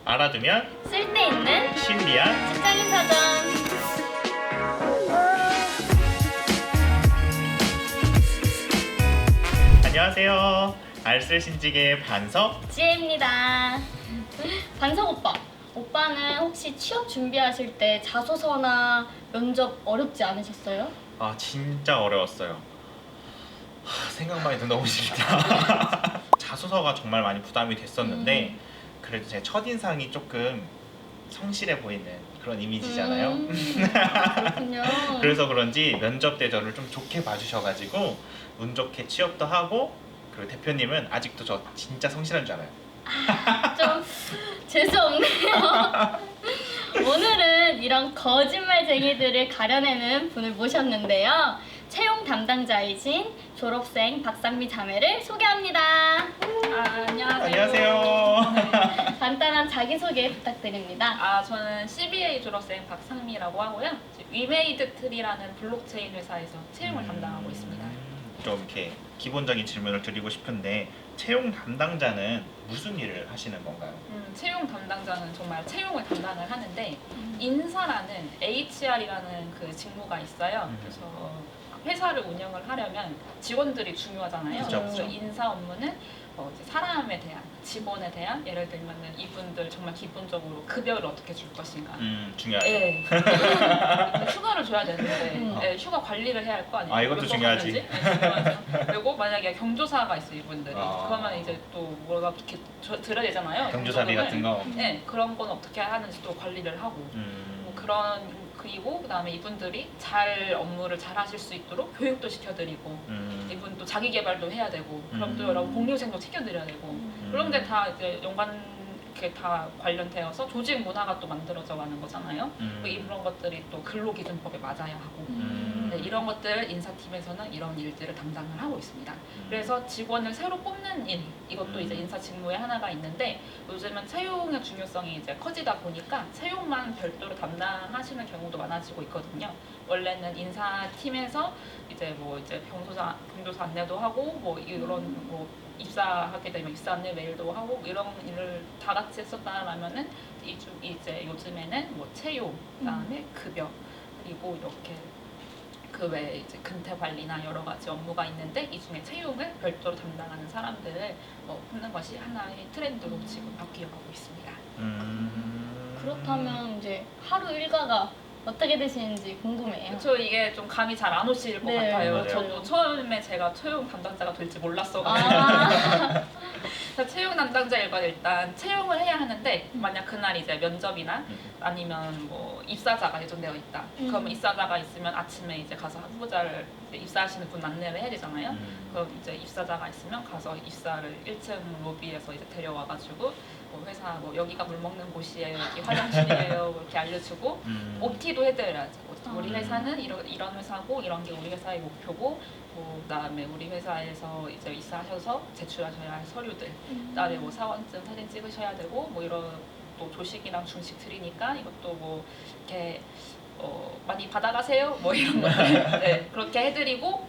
알아두면 쓸데있는 신비한 직장인사전. 안녕하세요. 알쓸신직의 반석. 지혜입니다. 반석 오빠는 혹시 취업 준비하실 때 자소서나 면접 어렵지 않으셨어요? 아 진짜 어려웠어요. 생각만 해도 너무 싫다. 자소서가 정말 많이 부담이 됐었는데 그래도 제 첫인상이 조금 성실해 보이는 그런 이미지잖아요. 그렇군요. 그래서 그런지 면접 때 저를 좀 좋게 봐주셔가지고 운 좋게 취업도 하고, 그리고 대표님은 아직도 저 진짜 성실한 줄 알아요. 좀 재수없네요. 오늘은 이런 거짓말쟁이들을 가려내는 분을 모셨는데요. 채용 담당자이신 졸업생 박상미 자매를 소개합니다. 안녕하세요. 안녕하세요. 간단한 자기소개 부탁드립니다. 저는 CBA 졸업생 박상미라고 하고요. 위메이드 트리라는 블록체인 회사에서 채용을 담당하고 있습니다. 좀 이렇게 기본적인 질문을 드리고 싶은데, 채용 담당자는 무슨 일을 하시는 건가요? 채용 담당자는 정말 채용을 담당을 하는데 인사라는 HR이라는 그 직무가 있어요. 그래서 회사를 운영을 하려면 직원들이 중요하잖아요. 그쵸, 그래서 그쵸. 인사 업무는 이제 사람에 대한, 직원에 대한, 예를 들면은 이분들 정말 기본적으로 급여를 어떻게 줄 것인가. 중요하죠. 예. 휴가를 줘야 되는데 예, 휴가 관리를 해야 할 거 아니에요. 이것도 몇 번 중요하지. 갔는지? 네, 중요하죠. 그리고 만약에 경조사가 있어요, 이분들이. 아. 그러면 이제 또 뭐가 이렇게 들어야 되잖아요. 경조사비 같은 거. 네, 그런 건 어떻게 하는지 또 관리를 하고. 뭐 그리고 그다음에 이분들이 잘 업무를 잘 하실 수 있도록 교육도 시켜드리고, 이분 또 자기 개발도 해야 되고, 그럼 또 여러 복리후생도 챙겨드려야 되고, 그런 게 다 이제 이렇게 다 관련되어서 조직 문화가 또 만들어져 가는 거잖아요. 이런 것들이 또 근로기준법에 맞아야 하고, 네, 이런 것들 인사팀에서는 이런 일들을 담당을 하고 있습니다. 그래서 직원을 새로 뽑는 일, 이것도 이제 인사 직무의 하나가 있는데, 요즘은 채용의 중요성이 이제 커지다 보니까 채용만 별도로 담당하시는 경우도 많아지고 있거든요. 원래는 인사팀에서 이제 경조사 안내도 하고, 뭐 이런 뭐 입사하게 되면 입사 안내 메일도 하고, 이런 일을 다 같이 했었다라면은 이제 요즘에는 뭐 채용, 그다음에 급여, 그리고 이렇게 그 외에 이제 근태 관리나 여러 가지 업무가 있는데, 이 중에 채용을 별도로 담당하는 사람들을 뽑는 것이 하나의 트렌드로 지금 바뀌어가고 있습니다. 그렇다면 이제 하루 일과가 어떻게 되시는지 궁금해요. 저 이게 좀 감이 잘 안 오실 것 네, 같아요. 맞아요. 저도 처음에 제가 채용 담당자가 될지 몰랐어가지고. 그래서 채용 담당자 일과는 일단 채용을 해야 하는데, 만약 그날 이제 면접이나 아니면 뭐 입사자가 예정되어 있다. 그러면 입사자가 있으면 아침에 이제 가서 후보자를 이제 입사하시는 분 안내를 해야 되잖아요. 그럼 이제 입사자가 있으면 가서 입사를 1층 로비에서 이제 데려와가지고 뭐 회사 뭐 여기가 물 먹는 곳이에요, 여기 화장실이에요, 이렇게 알려주고, OT도 해드려야죠. 우리 회사는 이런 회사고, 이런 게 우리 회사의 목표고, 뭐 그다음에 우리 회사에서 이제 입사하셔서 제출하셔야 할 서류들, 그다음에 뭐 사원증 사진 찍으셔야 되고, 뭐 이런 또 조식이랑 중식 드리니까 이것도 뭐 이렇게 많이 받아가세요, 뭐 이런 것들 네, 그렇게 해드리고,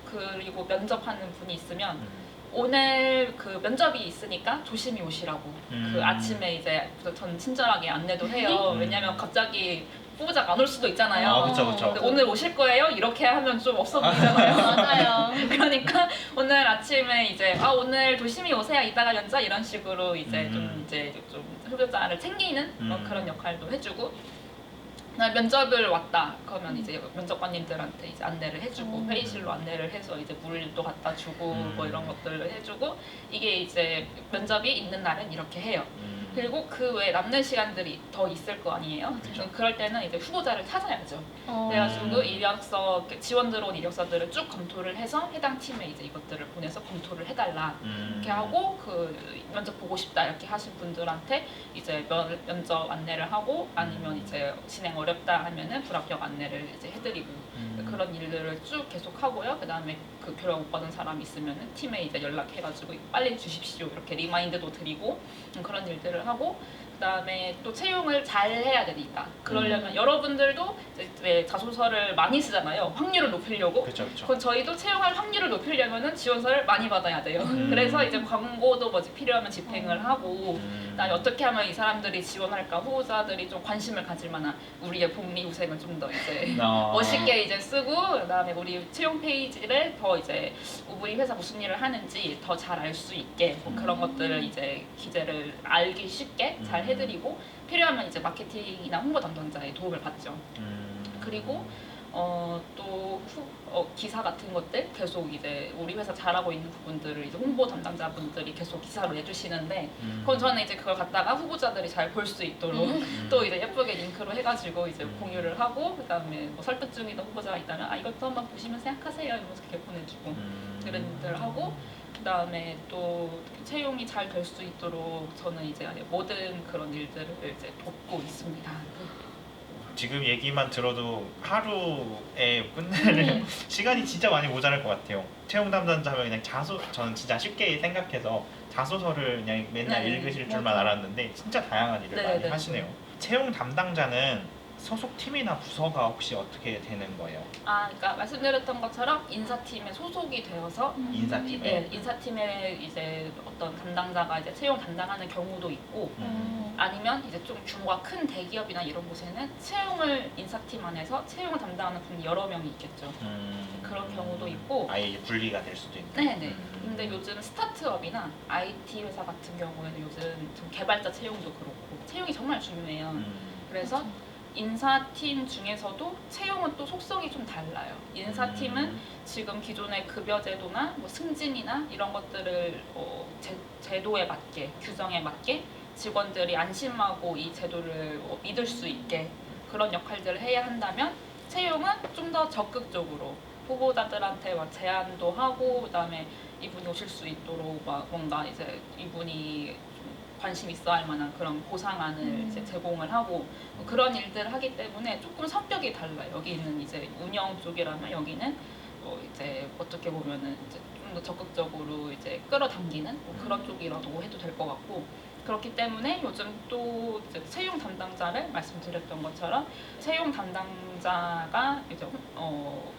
그리고 면접하는 분이 있으면 오늘 그 면접이 있으니까 조심히 오시라고 그 아침에 이제 전 친절하게 안내도 해요. 왜냐면 갑자기 후보자가 안 올 수도 있잖아요. 그쵸. 근데 오늘 오실 거예요? 이렇게 하면 좀 없어 보이잖아요. 맞아요. 그러니까 오늘 아침에 이제 오늘 조심히 오세요, 이따가 연자, 이런 식으로 이제 좀 후보자를 챙기는 그런 역할도 해주고, 나 면접을 왔다 그러면 이제 면접관님들한테 이제 안내를 해주고, 회의실로 안내를 해서 이제 물도 갖다 주고, 뭐 이런 것들을 해주고, 이게 이제 면접이 있는 날은 이렇게 해요. 그리고 그 외에 남는 시간들이 더 있을 거 아니에요. 그럴 때는 이제 후보자를 찾아야죠. 그래가지고 이력서, 지원 들어온 이력서들을 쭉 검토를 해서 해당 팀에 이제 이것들을 보내서 검토를 해달라 이렇게 하고, 그 면접 보고 싶다 이렇게 하신 분들한테 이제 면접 안내를 하고, 아니면 이제 진행 어렵다 하면은 불합격 안내를 이제 해드리고, 그런 일들을 쭉 계속 하고요. 그 다음에 그 교육 못 받은 사람이 있으면은 팀에 이제 연락해가지고 빨리 주십시오 이렇게 리마인드도 드리고 그런 일들을 하고 그다음에 또 채용을 잘 해야 되니까 그러려면 여러분들도 이제 자소서를 많이 쓰잖아요. 확률을 높이려고. 그렇죠, 그렇죠. 그건 저희도 채용할 확률을 높이려면은 지원서를 많이 받아야 돼요. 그래서 이제 광고도 뭐지 필요하면 집행을 하고 그다음에 어떻게 하면 이 사람들이 지원할까 후보자들이 좀 관심을 가질 만한 우리의 복리후생을 좀 더 이제 멋있게 이제 쓰고 그다음에 우리 채용 페이지를 더 이제 우리 회사 무슨 일을 하는지 더 잘 알 수 있게 뭐 그런 것들을 이제 기재를 알기 쉽게 잘 해드리고 필요하면 이제 마케팅이나 홍보 담당자의 도움을 받죠. 그리고 또 기사 같은 것들 계속 이제 우리 회사 잘하고 있는 부분들을 이제 홍보 담당자분들이 계속 기사로 내주시는데 그건 저는 이제 그걸 갖다가 후보자들이 잘 볼 수 있도록 또 이제 예쁘게 링크로 해가지고 이제 공유를 하고 그다음에 뭐 설득 중이던 후보자가 있다면 이것도 한번 보시면 생각하세요 이러면서 이렇게 보내주고 그런 일들을 하고 그다음에 또 채용이 잘 될 수 있도록 저는 이제 모든 그런 일들을 이제 돕고 있습니다. 지금 얘기만 들어도 하루에 끝낼 시간이 진짜 많이 모자랄 것 같아요. 채용 담당자 하면 그냥 저는 진짜 쉽게 생각해서 자소서를 그냥 맨날 네, 읽으실 줄만 알았는데 진짜 다양한 일을 많이 하시네요. 채용 담당자는 소속 팀이나 부서가 혹시 어떻게 되는 거예요? 그러니까 말씀드렸던 것처럼 인사팀에 소속이 되어서 인사팀에? 인사팀에 이제 어떤 담당자가 이제 채용 담당하는 경우도 있고 아니면 이제 좀 규모가 큰 대기업이나 이런 곳에는 채용을 인사팀 안에서 채용을 담당하는 분이 여러 명이 있겠죠. 그런 경우도 있고 아예 분리가 될 수도 있고. 네네. 근데 요즘 스타트업이나 IT 회사 같은 경우에는 요즘 좀 개발자 채용도 그렇고 채용이 정말 중요해요. 그래서 인사팀 중에서도 채용은 또 속성이 좀 달라요. 인사팀은 지금 기존의 급여 제도나 뭐 승진이나 이런 것들을 제도에 맞게 규정에 맞게 직원들이 안심하고 이 제도를 믿을 수 있게 그런 역할들을 해야 한다면 채용은 좀 더 적극적으로 후보자들한테 막 제안도 하고 그다음에 이분이 오실 수 있도록 막 뭔가 이제 이분이 관심 있어 할 만한 그런 보상안을 이제 제공을 하고 그런 일들을 하기 때문에 조금 성격이 달라요. 여기는 이제 운영 쪽이라면 여기는 이제 어떻게 보면은 이제 좀 더 적극적으로 이제 끌어당기는 뭐 그런 쪽이라고 해도 될 것 같고 그렇기 때문에 요즘 또 이제 채용 담당자를 말씀드렸던 것처럼 채용 담당자가 이제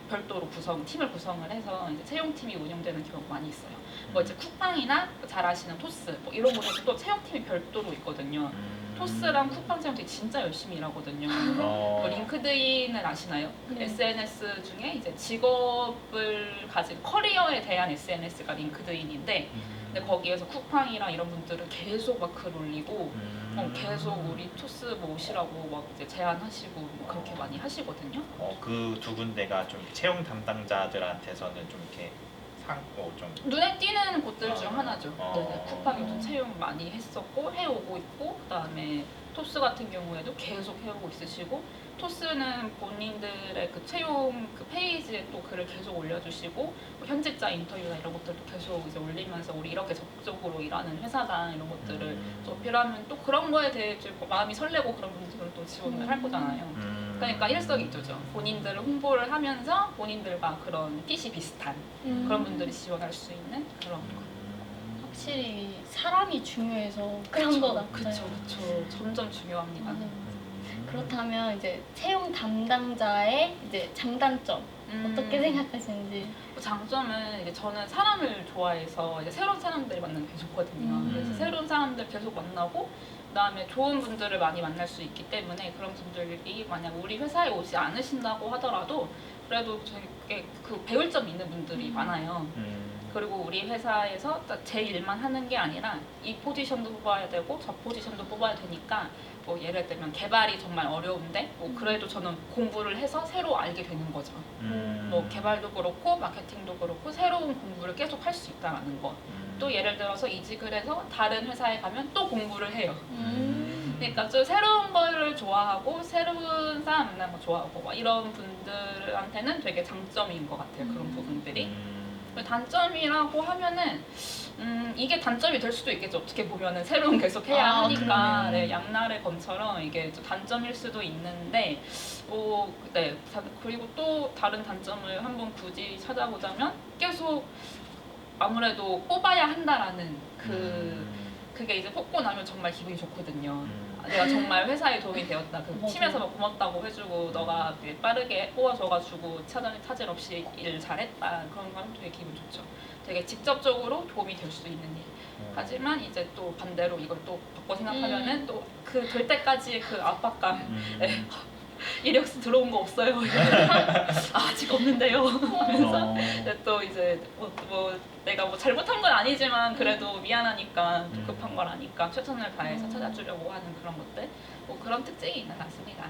별도로 팀을 구성을 해서 이제 채용팀이 운영되는 경우가 많이 있어요. 뭐 이제 쿠팡이나 잘 아시는 토스 뭐 이런 곳에서 또 채용팀이 별도로 있거든요. 토스랑 쿠팡 채용팀이 진짜 열심히 일하거든요. 뭐 링크드인을 아시나요? SNS 중에 이제 직업을 가진 커리어에 대한 SNS가 링크드인인데 근데 거기에서 쿠팡이랑 이런 분들은 계속 막 글 올리고 계속 우리 토스 뭐 오시라고 막 이제 제안하시고 뭐 그렇게 많이 하시거든요. 그 두 군데가 좀 채용 담당자들한테서는 좀 이렇게 좀 눈에 띄는 곳들 중 하나죠. 네, 쿠팡이 좀 채용 많이 했었고 해오고 있고 그다음에 토스 같은 경우에도 계속 해오고 있으시고 토스는 본인들의 그 채용 그 페이지에 또 글을 계속 올려주시고 뭐 현직자 인터뷰나 이런 것들도 계속 이제 올리면서 우리 이렇게 적극적으로 일하는 회사다 이런 것들을 또 어필하면 또 그런 거에 대해 마음이 설레고 그런 분들은 또 지원을 할 거잖아요. 그러니까 일석이조죠. 본인들을 홍보를 하면서 본인들과 그런 뜻이 비슷한 그런 분들이 지원할 수 있는 그런 거. 확실히 사람이 중요해서 그런 거 같아요. 그쵸. 점점 중요합니다. 그렇다면 이제 채용 담당자의 이제 장단점 어떻게 생각하시는지? 장점은 이제 저는 사람을 좋아해서 이제 새로운 사람들을 만나는 게 좋거든요. 그래서 새로운 사람들 계속 만나고 그다음에 좋은 분들을 많이 만날 수 있기 때문에 그런 분들이 만약 우리 회사에 오지 않으신다고 하더라도 그래도 되게 그 배울 점이 있는 분들이 많아요. 그리고 우리 회사에서 제 일만 하는 게 아니라 이 포지션도 뽑아야 되고 저 포지션도 뽑아야 되니까 뭐 예를 들면 개발이 정말 어려운데 뭐 그래도 저는 공부를 해서 새로 알게 되는 거죠. 뭐 개발도 그렇고 마케팅도 그렇고 새로운 공부를 계속 할 수 있다는 거. 또 예를 들어서 이직을 해서 다른 회사에 가면 또 공부를 해요. 그러니까 좀 새로운 거를 좋아하고 새로운 사람 만나는 거 좋아하고 막 이런 분들한테는 되게 장점인 것 같아요. 그런 부분들이. 단점이라고 하면은 이게 단점이 될 수도 있겠죠. 어떻게 보면은 새로운 계속 해야 아, 하니까 그러네. 네, 양날의 검처럼 이게 좀 단점일 수도 있는데 네. 그리고 또 다른 단점을 한번 굳이 찾아보자면 계속 아무래도 뽑아야 한다라는 그게 이제 뽑고 나면 정말 기분이 좋거든요. 내가 정말 회사에 도움이 되었다. 그 맞아. 팀에서 막 고맙다고 해주고 너가 되게 빠르게 뽑아줘가지고 차질 없이 일 잘했다. 그런 거 하면 되게 기분 좋죠. 되게 직접적으로 도움이 될 수 있는 일. 하지만 이제 또 반대로 이걸 또 바꿔 생각하면은 또 그 될 때까지의 그 압박감. 네. 이력서 들어온 거 없어요. 아직 없는데요. 하면서 또 이제 뭐 내가 뭐 잘못한 건 아니지만 그래도 미안하니까 또 급한 걸 아니까 최선을 다해서 찾아주려고 하는 그런 것들 뭐 그런 특징이 있는 것 같습니다.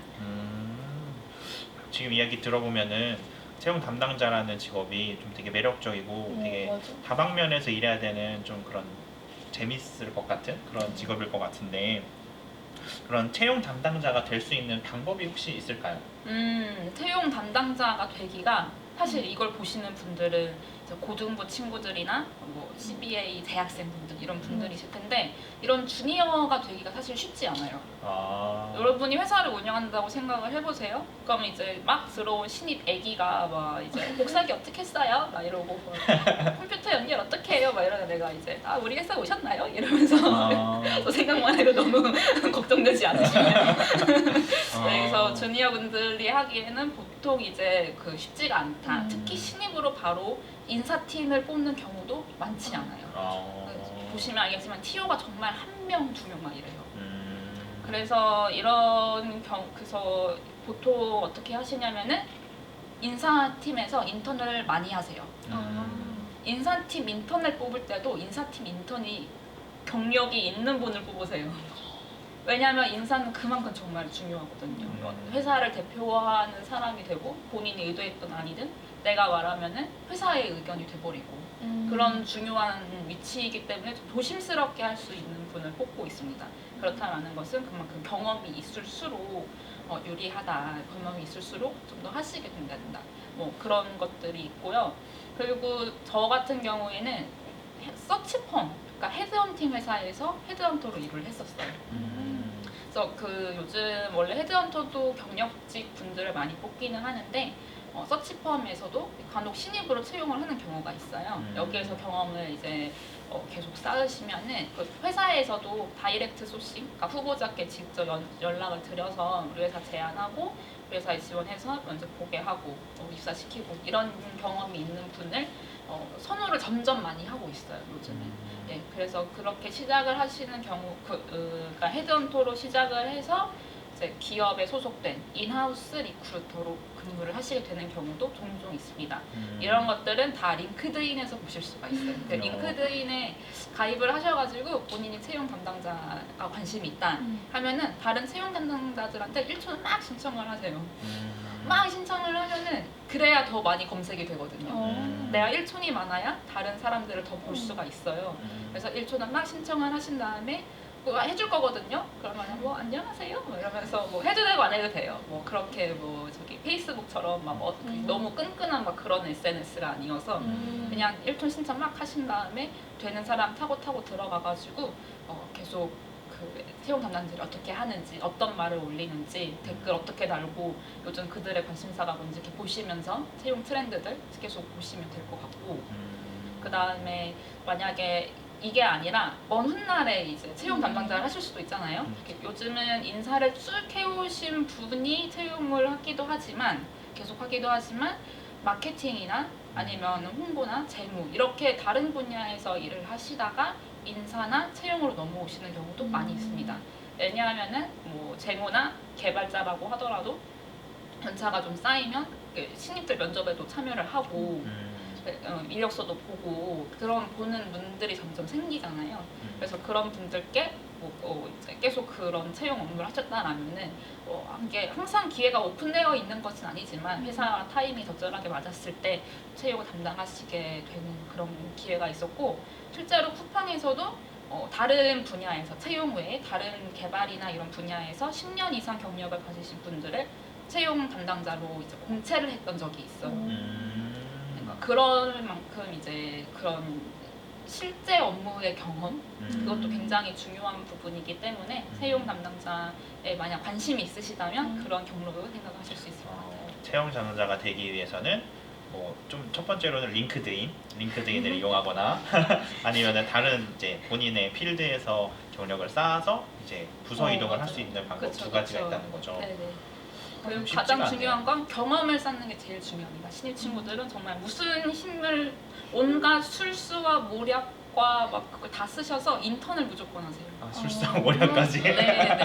지금 이야기 들어보면은 채용 담당자라는 직업이 좀 되게 매력적이고 되게 맞아. 다방면에서 일해야 되는 좀 그런 재밌을 것 같은 그런 직업일 것 같은데 그런 채용 담당자가 될 수 있는 방법이 혹시 있을까요? 채용 담당자가 되기가 사실 이걸 보시는 분들은 이제 고등부 친구들이나 뭐 CBA 대학생분들 이런 분들이실 텐데 이런 주니어가 되기가 사실 쉽지 않아요. 여러분이 회사를 운영한다고 생각을 해보세요. 그럼 이제 막 들어온 신입 애기가 막 이제 복사기 어떻게 써요? 막 이러고 컴퓨터 연결 어떻게 해요? 막 이러다 내가 이제 우리 회사 오셨나요? 이러면서 또 생각만 해도 너무 걱정되지 않으시나요? 그래서 주니어 분들이 하기에는 보통 이제 그 쉽지가 않다. 특히 신입으로 바로 인사팀을 뽑는 경우도 많지 않아요. 보시면 알겠지만 TO가 정말 한 명, 두 명만 이래요. 그래서 그래서 보통 어떻게 하시냐면은 인사팀에서 인턴을 많이 하세요. 인사팀 인턴을 뽑을 때도 인사팀 인턴이 경력이 있는 분을 뽑으세요. 왜냐하면 인사는 그만큼 정말 중요하거든요. 회사를 대표하는 사람이 되고 본인이 의도했든 아니든 내가 말하면은 회사의 의견이 돼버리고 그런 중요한 위치이기 때문에 좀 조심스럽게 할 수 있는 분을 뽑고 있습니다. 그렇다라는 것은 그만큼 경험이 있을수록 유리하다. 경험이 있을수록 좀 더 하시게 된다. 뭐 그런 것들이 있고요. 그리고 저 같은 경우에는 서치펌, 그러니까 헤드헌팅 회사에서 헤드헌터로 일을 했었어요. 그래서 그 요즘 원래 헤드헌터도 경력직 분들을 많이 뽑기는 하는데 서치펌에서도 간혹 신입으로 채용을 하는 경우가 있어요. 여기에서 경험을 이제 계속 쌓으시면은 그 회사에서도 다이렉트 소싱, 그러니까 후보자께 직접 연락을 드려서 우리 회사 제안하고 우리 회사에 지원해서 면접 보게 하고 입사시키고 이런 경험이 있는 분을 선호를 점점 많이 하고 있어요 요즘에. 네, 그래서 그렇게 시작을 하시는 경우, 그러니까 헤드헌터로 시작을 해서 이제 기업에 소속된 인하우스 리크루터로 근무를 하시게 되는 경우도 종종 있습니다. 이런 것들은 다 링크드인에서 보실 수가 있어요. 그 링크드인에 가입을 하셔가지고 본인이 채용 담당자가 관심이 있다 하면은 다른 채용 담당자들한테 1초는 막 신청을 하세요. 막 신청을 하면은 그래야 더 많이 검색이 되거든요. 내가 1촌이 많아야 다른 사람들을 더 볼 수가 있어요. 그래서 1초는 막 신청을 하신 다음에 뭐 해줄 거거든요. 그러면 뭐 안녕하세요 뭐 이러면서 뭐 해도 되고 안 해도 돼요. 뭐 그렇게 뭐 저기 페이스북처럼 막 너무 끈끈한 막 그런 SNS가 아니어서 그냥 1촌 신청 막 하신 다음에 되는 사람 타고 들어가가지고 계속 그 채용 담당자들이 어떻게 하는지, 어떤 말을 올리는지, 댓글 어떻게 달고 요즘 그들의 관심사가 뭔지 이렇게 보시면서 채용 트렌드들 계속 보시면 될 것 같고, 그 다음에 만약에 이게 아니라 먼 훗날에 이제 채용 담당자를 하실 수도 있잖아요. 요즘은 인사를 쭉 해오신 분이 채용을 하기도 하지만 계속 하기도 하지만 마케팅이나 아니면 홍보나 재무 이렇게 다른 분야에서 일을 하시다가 인사나 채용으로 넘어오시는 경우도 많이 있습니다. 왜냐하면은 뭐 재무나 개발자라고 하더라도 연차가 좀 쌓이면 신입들 면접에도 참여를 하고 이력서도 보고 그런 보는 분들이 점점 생기잖아요. 그래서 그런 분들께 이제 계속 그런 채용 업무를 하셨다라면은 이게 항상 기회가 오픈되어 있는 것은 아니지만 회사 타임이 적절하게 맞았을 때 채용을 담당하시게 되는 그런 기회가 있었고, 실제로 쿠팡에서도 다른 분야에서 채용 외에 다른 개발이나 이런 분야에서 10년 이상 경력을 가지신 분들을 채용 담당자로 이제 공채를 했던 적이 있어요. 그러니까 그럴 만큼 이제 그런 실제 업무의 경험 그것도 굉장히 중요한 부분이기 때문에 채용 담당자에 만약 관심이 있으시다면 그런 경로도 생각하실 수 있을 것 같아요. 채용 담당자가 되기 위해서는 뭐 좀 첫 번째로는 링크드인을 이용하거나 아니면은 다른 이제 본인의 필드에서 경력을 쌓아서 이제 부서 이동을 할 수 있는 방법 그쵸, 두 가지가 그쵸. 있다는 거죠. 네네. 그리고 쉽지가 가장 않네요. 중요한 건 경험을 쌓는 게 제일 중요합니다. 신입 친구들은 정말 무슨 힘을 온갖 술수와 모략과 막 그걸 다 쓰셔서 인턴을 무조건 하세요. 술사 모략까지. 네네.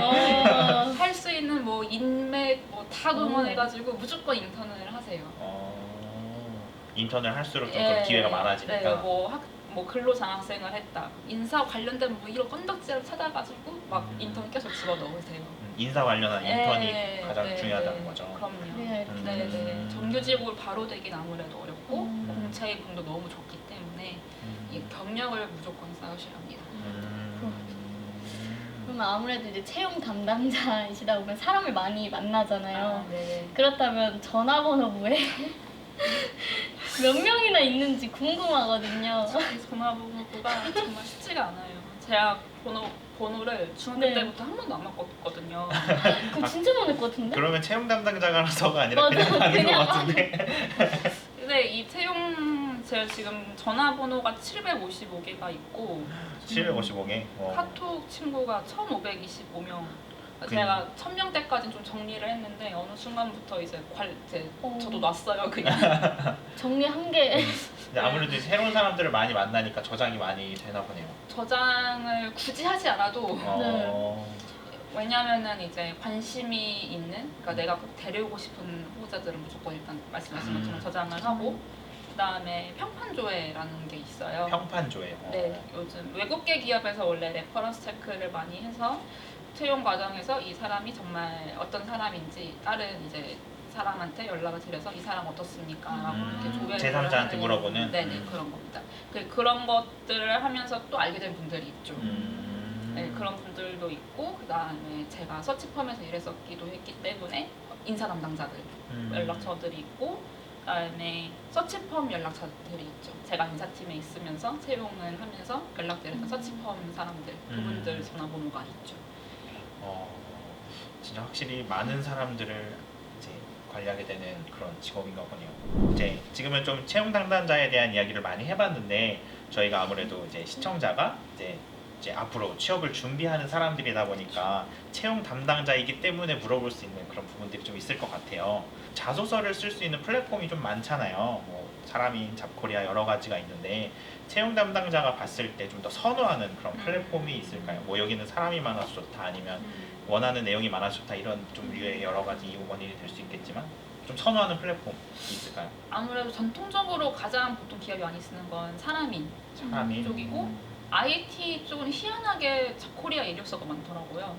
할 수 있는 뭐 인맥 뭐 다 동원해가지고 무조건 인턴을 하세요. 인턴을 할수록 좀 그런 기회가 많아지니까. 네, 뭐 근로 장학생을 했다. 인사 관련된 뭐 이런 건덕지를 찾아가지고 막 인턴 계속 집어 넣으세요. 인사 관련한 인턴이 가장 중요하다는 거죠. 그럼요. 네. 네네. 정규직으로 바로 되긴 아무래도 어렵고 공채이분도 너무 좋기 때문에 이 경력을 무조건 쌓으셔야 합니다. 그러면 아무래도 이제 채용 담당자이시다 보면 사람을 많이 만나잖아요. 네. 그렇다면 전화번호부에 몇 명이나 있는지 궁금하거든요. 전화번호가 정말 쉽지가 않아요. 제가 번호를 중학교 네. 때부터 한 번도 안 바꿨거든요. 그거 진짜 많을 것 같은데? 그러면 채용 담당자가라서가 아니라 맞아, 그냥 하는 그냥 것 같은데. 근데 이 제가 지금 전화번호가 755개가 있고 755개. 카톡 친구가 1,525명. 제가 1,000명대까지는 좀 정리를 했는데 어느 순간부터 이제 저도 놨어요 그냥. 정리한 게 근데 아무래도 새로운 사람들을 많이 만나니까 저장이 많이 되나 보네요. 저장을 굳이 하지 않아도 어. 왜냐면은 이제 관심이 있는 그러니까 내가 꼭 데려오고 싶은 후보자들은 무조건 일단 말씀하신 것처럼 저장을 하고 그다음에 평판조회라는 게 있어요. 평판조회. 네, 요즘 외국계 기업에서 원래 레퍼런스 체크를 많이 해서 채용 과정에서 이 사람이 정말 어떤 사람인지 다른 이제 사람한테 연락을 드려서 이 사람 어떻습니까? 라고 이렇게 조회를 제3자한테 하는 물어보는? 네네 그런 겁니다. 그런 것들을 하면서 또 알게 된 분들이 있죠. 네, 그런 분들도 있고 그 다음에 제가 서치펌에서 일했었기도 했기 때문에 인사 담당자들 연락처들이 있고 그 다음에 서치펌 연락처들이 있죠. 제가 인사팀에 있으면서 채용을 하면서 연락드렸던 서치펌 사람들 그분들 전화번호가 있죠. 진짜 확실히 많은 사람들을 이제 관리하게 되는 그런 직업인가 보네요. 이제 지금은 좀 채용 담당자에 대한 이야기를 많이 해봤는데 저희가 아무래도 이제 시청자가 이제 앞으로 취업을 준비하는 사람들이다 보니까 채용 담당자이기 때문에 물어볼 수 있는 그런 부분들이 좀 있을 것 같아요. 자소서를 쓸 수 있는 플랫폼이 좀 많잖아요. 뭐 사람인 잡코리아 여러 가지가 있는데 채용 담당자가 봤을 때 좀 더 선호하는 그런 플랫폼이 있을까요? 뭐 여기는 사람이 많아서 좋다 아니면 원하는 내용이 많아서 좋다 이런 좀 류의 여러 가지 원인이 될 수 있겠지만 좀 선호하는 플랫폼 있을까요? 아무래도 전통적으로 가장 보통 기업이 많이 쓰는 건 사람인 쪽이고 IT 쪽은 희한하게 잡코리아 이력서가 많더라고요.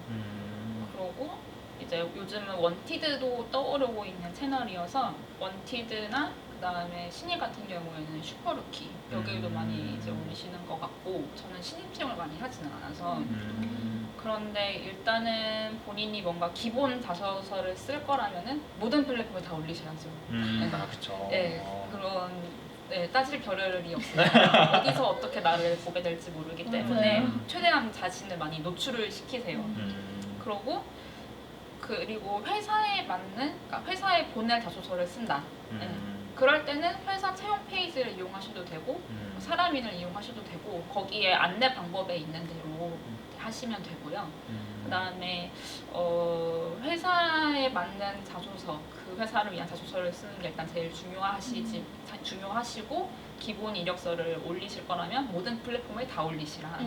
그러고 이제 요즘은 원티드도 떠오르고 있는 채널이어서 원티드나 그 다음에 신입 같은 경우에는 슈퍼루키 여기도 많이 이제 올리시는 것 같고 저는 신입 채용을 많이 하지는 않아서 그런데 일단은 본인이 뭔가 기본 자소서를 쓸 거라면은 모든 플랫폼에 다 올리셔야죠. 그렇죠. 네, 그런 따질 겨를이 없어요. 어디서 어떻게 나를 보게 될지 모르기 때문에 최대한 자신을 많이 노출을 시키세요. 그리고 회사에 맞는, 그러니까 회사에 보낼 자소서를 쓴다. 그럴 때는 회사 채용 페이지를 이용하셔도 되고 사람인을 이용하셔도 되고 거기에 안내 방법에 있는 대로 하시면 되고요. 그 다음에 회사에 맞는 자소서, 그 회사를 위한 자소서를 쓰는 게 일단 제일 중요하시고 기본 이력서를 올리실 거라면 모든 플랫폼에 다 올리시라.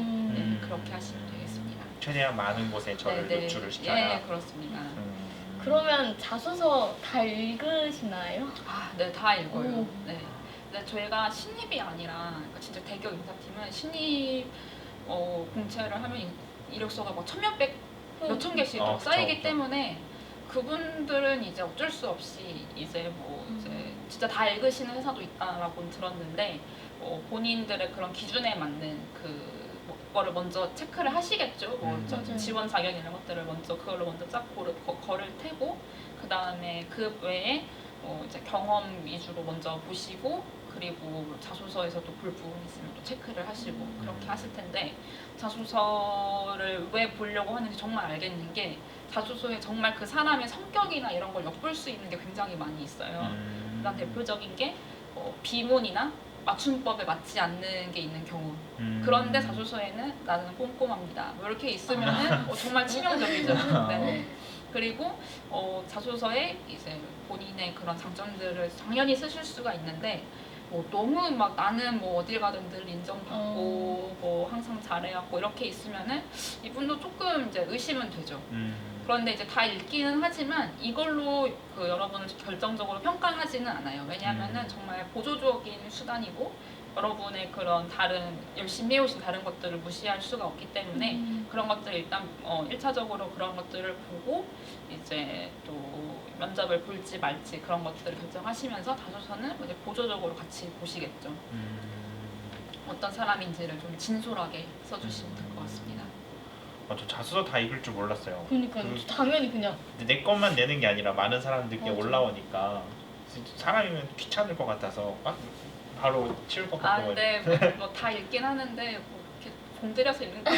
그렇게 하시면 되겠습니다. 최대한 많은 곳에 저를 노출을 시켜라. 네, 그렇습니다. 그러면 자소서 다 읽으시나요? 네, 다 읽어요. 네. 근데 저희가 신입이 아니라 그러니까 진짜 대기업 인사팀은 신입 공채를 하면 이력서가 막 1,000명 몇천 개씩 쌓이기 때문에 그분들은 이제 어쩔 수 없이 이제 진짜 다 읽으시는 회사도 있다라고 들었는데 본인들의 그런 기준에 맞는 그거를 먼저 체크를 하시겠죠. 지원 자격 이런 것들을 그걸로 먼저 쫙 걸을 테고 그 다음에 그 외에 이제 경험 위주로 먼저 보시고 그리고 자소서에서 또 볼 부분 있으면 또 체크를 하시고 그렇게 하실 텐데, 자소서를 왜 보려고 하는지 정말 알겠는 게 자소서에 정말 그 사람의 성격이나 이런 걸 엿볼 수 있는 게 굉장히 많이 있어요. 가장 대표적인 게 비문이나 맞춤법에 맞지 않는 게 있는 경우. 그런데 자소서에는 나는 꼼꼼합니다, 뭐 이렇게 있으면은 정말 치명적이죠. 네. 그리고 자소서에 이제 본인의 그런 장점들을 당연히 쓰실 수가 있는데, 너무 막 나는 뭐 어딜 가든 늘 인정받고 뭐 항상 잘해왔고 이렇게 있으면은 이분도 조금 이제 의심은 되죠. 그런데 이제 다 읽기는 하지만 이걸로 그 여러분을 결정적으로 평가하지는 않아요. 왜냐하면은 정말 보조적인 수단이고 여러분의 그런 다른 열심히 해오신 다른 것들을 무시할 수가 없기 때문에 그런 것들 일단 1차적으로 그런 것들을 보고 이제 또 면접을 볼지 말지 그런 것들을 결정하시면서 자소서는 이제 보조적으로 같이 보시겠죠. 어떤 사람인지를 좀 진솔하게 써주시면 될 것 같습니다. 저 자소서 다 읽을 줄 몰랐어요. 그러니까 당연히 그냥 근데 내 것만 내는 게 아니라 많은 사람들께 맞아. 올라오니까 진짜 사람이면 귀찮을 것 같아서 바로 치울 것 같고. 근데 뭐 다 읽긴 하는데 뭐 이렇게 공들여서 읽는 거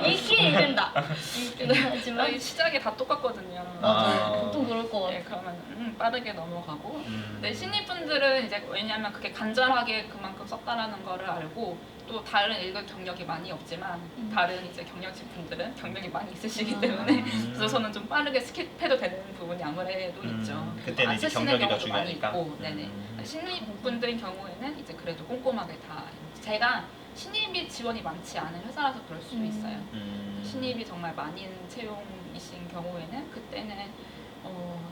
읽긴 읽는다. 읽긴 하지만 거의 시작이 다 똑같거든요. 맞아요. 보통 그럴 것 같아. 네, 그러면 빠르게 넘어가고. 근데 신입분들은 이제 왜냐하면 그게 간절하게 그만큼 썼다라는 거를 알고 또 다른 읽을 경력이 많이 없지만 다른 이제 경력직 분들은 경력이 많이 있으시기 때문에 자소서는 좀 빠르게 스킵해도 되는 부분이 아무래도 있죠. 그때는 안 이제 쓰시는 경력이 더 경우도 많이 중요하니까. 있고, 네네. 신입분들인 경우에는 이제 그래도 꼼꼼하게 다. 제가 신입이 지원이 많지 않은 회사라서 그럴 수도 있어요. 신입이 정말 많은 채용이신 경우에는 그때는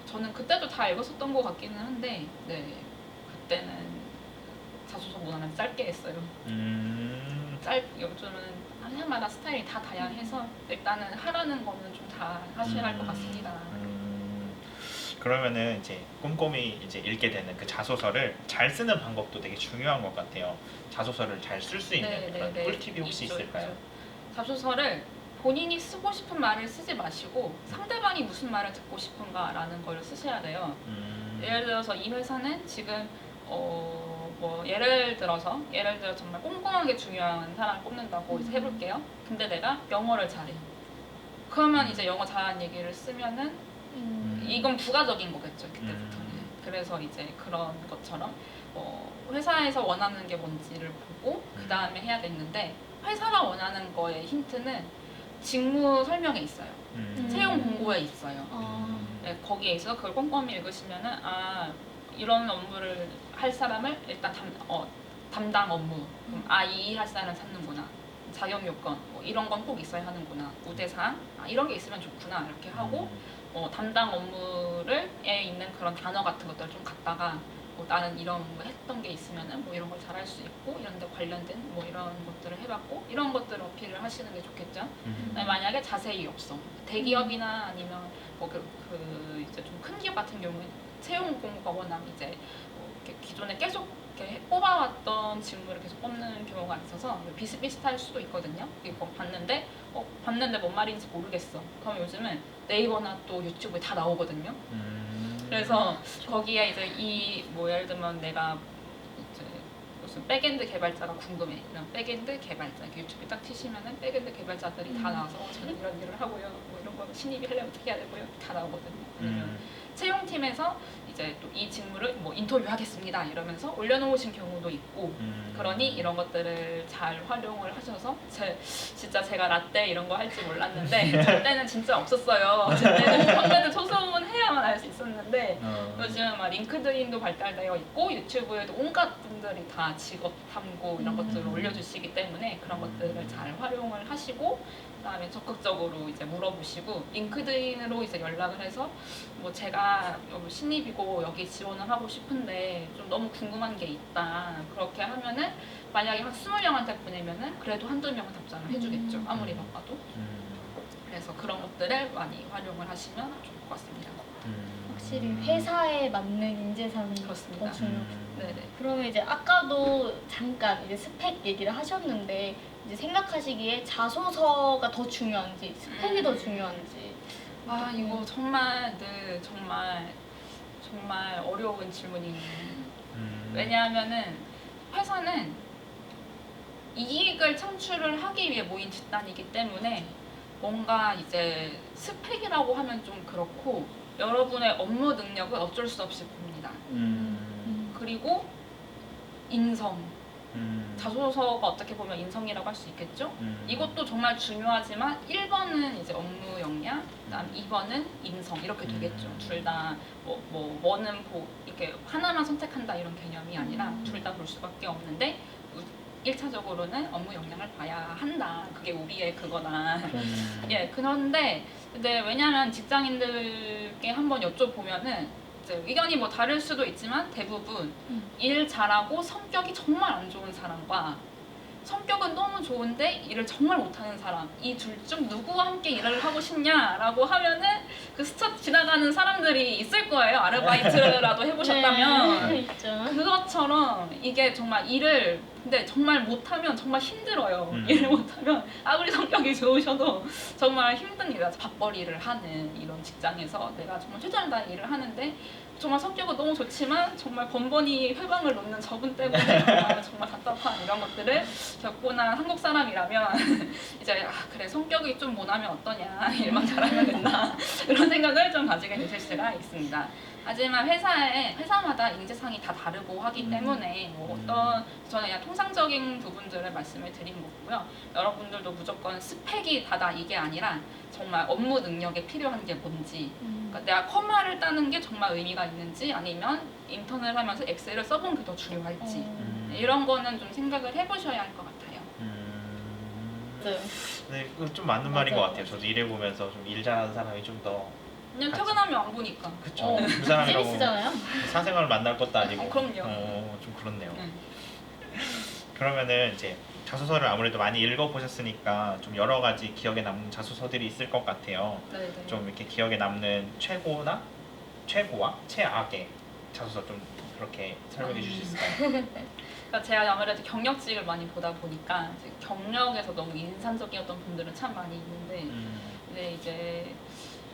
저는 그때도 다 읽었었던 것 같기는 한데, 네, 그때는 자소서 문안을 짧게 했어요. 요즘은 회사마다 스타일이 다 다양해서 일단은 하라는 거는 좀 다 하셔야 할 것 같습니다. 그러면은 이제 꼼꼼히 이제 읽게 되는 그 자소서를 잘 쓰는 방법도 되게 중요한 것 같아요. 자소서를 잘 쓸 수 있는 그런 꿀팁이 혹시 있을까요? 있죠. 자소서를 본인이 쓰고 싶은 말을 쓰지 마시고 상대방이 무슨 말을 듣고 싶은가라는 걸 쓰셔야 돼요. 예를 들어서 이 회사는 지금 뭐 예를 들어서 정말 꼼꼼하게 중요한 사람을 뽑는다고 이제 해볼게요. 근데 내가 영어를 잘해. 그러면 이제 영어 잘하는 얘기를 쓰면은 이건 부가적인 거겠죠, 그때부터는. 그래서 이제 그런 것처럼 회사에서 원하는 게 뭔지를 보고 그 다음에 해야겠는데, 회사가 원하는 거의 힌트는 직무 설명에 있어요. 채용 공고에 있어요. 네, 거기에 있어서 그걸 꼼꼼히 읽으시면은 이런 업무를 할 사람을 일단 담당 업무, 이 일 할 사람을 찾는구나, 자격 요건 뭐 이런 건 꼭 있어야 하는구나, 우대사항 이런 게 있으면 좋구나 이렇게 하고 담당 업무에 있는 그런 단어 같은 것들을 좀 갖다가 나는 이런 거 했던 게 있으면은 뭐 이런 걸 잘할 수 있고 이런 데 관련된 뭐 이런 것들을 해봤고 이런 것들을 어필을 하시는 게 좋겠죠. 만약에 자세히 없어, 대기업이나 아니면 뭐 이제 좀 큰 기업 같은 경우에 채용 공고가 워낙 이제 이렇게 기존에 계속 이렇게 뽑아왔던 직무를 계속 뽑는 경우가 있어서 비슷비슷할 수도 있거든요. 이거 봤는데 뭔 말인지 모르겠어. 그럼 요즘은 네이버나 또 유튜브에 다 나오거든요. 그래서 거기에 이제 뭐 예를 들면 내가 이제 무슨 백엔드 개발자가 궁금해, 이런 백엔드 개발자 유튜브에 딱 치시면은 백엔드 개발자들이 다 나와서 저는 이런 일을 하고요, 뭐 이런 거 신입이 하려면 어떻게 해야 되고요, 다 나오거든요. 아니면 채용팀에서 이제 또 이 직무를 뭐 인터뷰하겠습니다 이러면서 올려놓으신 경우도 있고, 그러니 이런 것들을 잘 활용을 하셔서 진짜 제가 라떼 이런 거 할지 몰랐는데 저 때는 진짜 없었어요. 저 때는 평면을 소소문해야만 알 수 있었는데 요즘 막 링크드인도 발달되어 있고 유튜브에도 온갖 분들이 다 직업 탐구 이런 것들을 올려주시기 때문에 그런 것들을 잘 활용을 하시고, 그다음에 적극적으로 이제 물어보시고 링크드인으로 이제 연락을 해서 뭐 제가 신입이고 여기 지원을 하고 싶은데 좀 너무 궁금한 게 있다, 그렇게 하면은 만약에 한 20명한테 보내면은 그래도 한두 명은 답장을 해주겠죠, 아무리 바빠도. 그래서 그런 것들을 많이 활용을 하시면 좋을 것 같습니다. 확실히 회사에 맞는 인재상이 그렇습니다. 더 중요해요. 네네. 그러면 이제 아까도 잠깐 이제 스펙 얘기를 하셨는데, 이제 생각하시기에 자소서가 더 중요한지 스펙이 더 중요한지. 이거 정말 정말 어려운 질문인 왜냐하면은 회사는 이익을 창출을 하기 위해 모인 집단이기 때문에 뭔가 이제 스펙이라고 하면 좀 그렇고 여러분의 업무 능력은 어쩔 수 없이 봅니다. 그리고 인성, 자소서가 어떻게 보면 인성이라고 할 수 있겠죠? 이것도 정말 중요하지만 1번은 이제 업무 역량, 그다음 2번은 인성 이렇게 되겠죠. 둘 다 뭐는 이렇게 하나만 선택한다 이런 개념이 아니라 둘 다 볼 수밖에 없는데 1차적으로는 업무 역량을 봐야 한다. 그게 우리의 그거다. 예, 그런데 근데 왜냐하면 직장인들께 한번 여쭤보면은 이제 의견이 뭐 다를 수도 있지만 대부분 일 잘하고 성격이 정말 안 좋은 사람과 성격은 너무 좋은데 일을 정말 못하는 사람 이 둘 중 누구와 함께 일을 하고 싶냐라고 하면은 그 스쳐 지나가는 사람들이 있을 거예요. 아르바이트라도 해보셨다면 네, 있죠. 그것처럼 이게 정말 일을 근데 정말 못하면 정말 힘들어요. 일을 못하면 아무리 성격이 좋으셔도 정말 힘듭니다. 밥벌이를 하는 이런 직장에서 내가 정말 최선을 다해 일을 하는데 정말 성격은 너무 좋지만 정말 번번이 회방을 놓는 저분 때문에 정말 답답한 이런 것들을 겪고 난 한국 사람이라면 이제 그래 성격이 좀 모나면 어떠냐 일만 잘하면 된다 이런 생각을 좀 가지게 되실 수가 있습니다. 하지만 회사마다 인재상이 다 다르고 하기 때문에 뭐 어떤 저는 그냥 통상적인 부분들을 말씀을 드린 거고요. 여러분들도 무조건 스펙이 다다 이게 아니라 정말 업무 능력에 필요한 게 뭔지 그러니까 내가 커마를 따는 게 정말 의미가 있는지 아니면 인턴을 하면서 엑셀을 써본 게 더 중요할지 이런 거는 좀 생각을 해보셔야 할 것 같아요. 네. 네, 그건 좀 맞는 말인 것 같아요. 저도 일해보면서 좀 일 잘하는 사람이 좀 더 그냥 퇴근하면 안 보니까. 그쵸. 그 사람이라고 재밌으잖아요. 사생활을 만날 것도 아니고. 그럼요. 좀 그렇네요. 그러면은 이제 자소서를 아무래도 많이 읽어보셨으니까 좀 여러 가지 기억에 남는 자소서들이 있을 것 같아요. 네네. 좀 이렇게 기억에 남는 최고와 최악의 자소서 좀 그렇게 설명해 주실 수 있을까요? 그러니까 제가 아무래도 경력직을 많이 보다 보니까 이제 경력에서 너무 인상적이었던 분들은 참 많이 있는데 근데 이제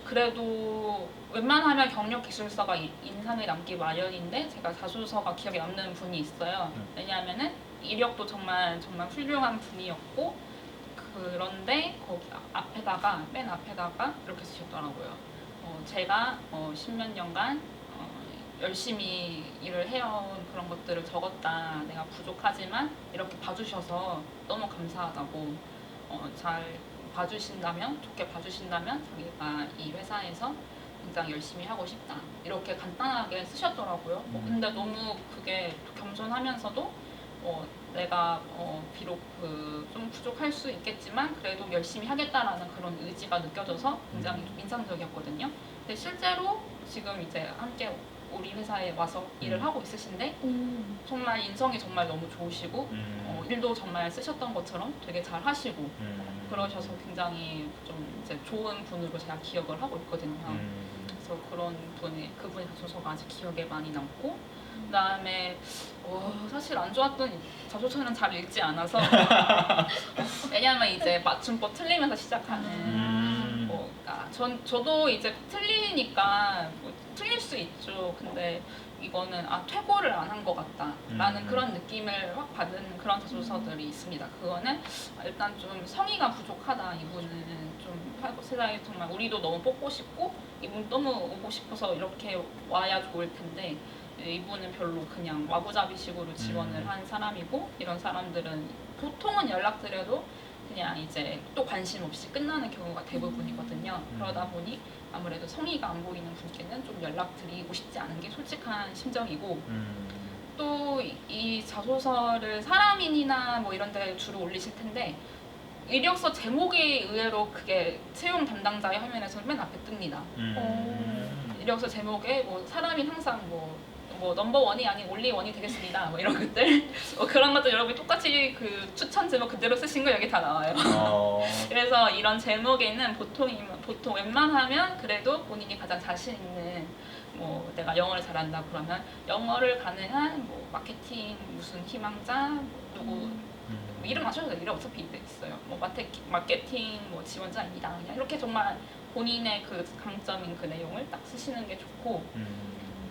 그래도 웬만하면 경력 기술서가 인상에 남기 마련인데 제가 자소서가 기억에 남는 분이 있어요. 왜냐하면은 이력도 정말 훌륭한 분이었고 그런데 거기 맨 앞에다가 이렇게 쓰셨더라고요. 제가 10몇 년간 열심히 일을 해온 그런 것들을 적었다. 내가 부족하지만 이렇게 봐주셔서 너무 감사하다고 잘 봐주신다면 좋게 봐주신다면 자기가 이 회사에서 굉장히 열심히 하고 싶다 이렇게 간단하게 쓰셨더라고요. 근데 너무 그게 겸손하면서도 내가 비록 좀 부족할 수 있겠지만 그래도 열심히 하겠다라는 그런 의지가 느껴져서 굉장히 좀 인상적이었거든요. 근데 실제로 지금 이제 함께 우리 회사에 와서 일을 하고 있으신데 정말 인성이 정말 너무 좋으시고 일도 정말 쓰셨던 것처럼 되게 잘 하시고 그러셔서 굉장히 좀 이제 좋은 분으로 제가 기억을 하고 있거든요. 그래서 그분의 자소서가 아직 기억에 많이 남고 그다음에 사실 안 좋았던 자소서는 잘 읽지 않아서 왜냐면 이제 맞춤법 틀리면서 시작하는 그러니까 저도 이제 틀리니까 틀릴 수 있죠. 근데 이거는 퇴고를 안 한 것 같다라는 그런 느낌을 확 받은 그런 자소서들이 있습니다. 그거는 일단 좀 성의가 부족하다. 이분은 좀 세상에 정말 우리도 너무 뽑고 싶고 이분 너무 오고 싶어서 이렇게 와야 좋을 텐데 이분은 별로 그냥 와부잡이식으로 지원을 한 사람이고 이런 사람들은 보통은 연락드려도 그냥 이제 또 관심 없이 끝나는 경우가 대부분이거든요. 그러다 보니 아무래도 성의가 안 보이는 분께는 좀 연락드리고 싶지 않은 게 솔직한 심정이고 또 이 자소서를 사람인이나 뭐 이런 데 주로 올리실 텐데 이력서 제목이 의외로 그게 채용 담당자의 화면에서 맨 앞에 뜹니다. 이력서 제목에 뭐 사람인 항상 뭐 넘버 원이 아닌 올리 원이 되겠습니다. 뭐 이런 것들 그런 것도 여러분이 똑같이 그 추천 제목 그대로 쓰신 거 여기 다 나와요. 그래서 이런 제목에는 보통 웬만하면 그래도 본인이 가장 자신 있는 뭐 내가 영어를 잘한다 그러면 영어를 가능한 뭐 마케팅 무슨 희망자 뭐 누구 뭐 이름 맞춰도 이름 어차피 있어요. 뭐 마케팅 뭐 지원자입니다. 그냥 이렇게 정말 본인의 그 강점인 그 내용을 딱 쓰시는 게 좋고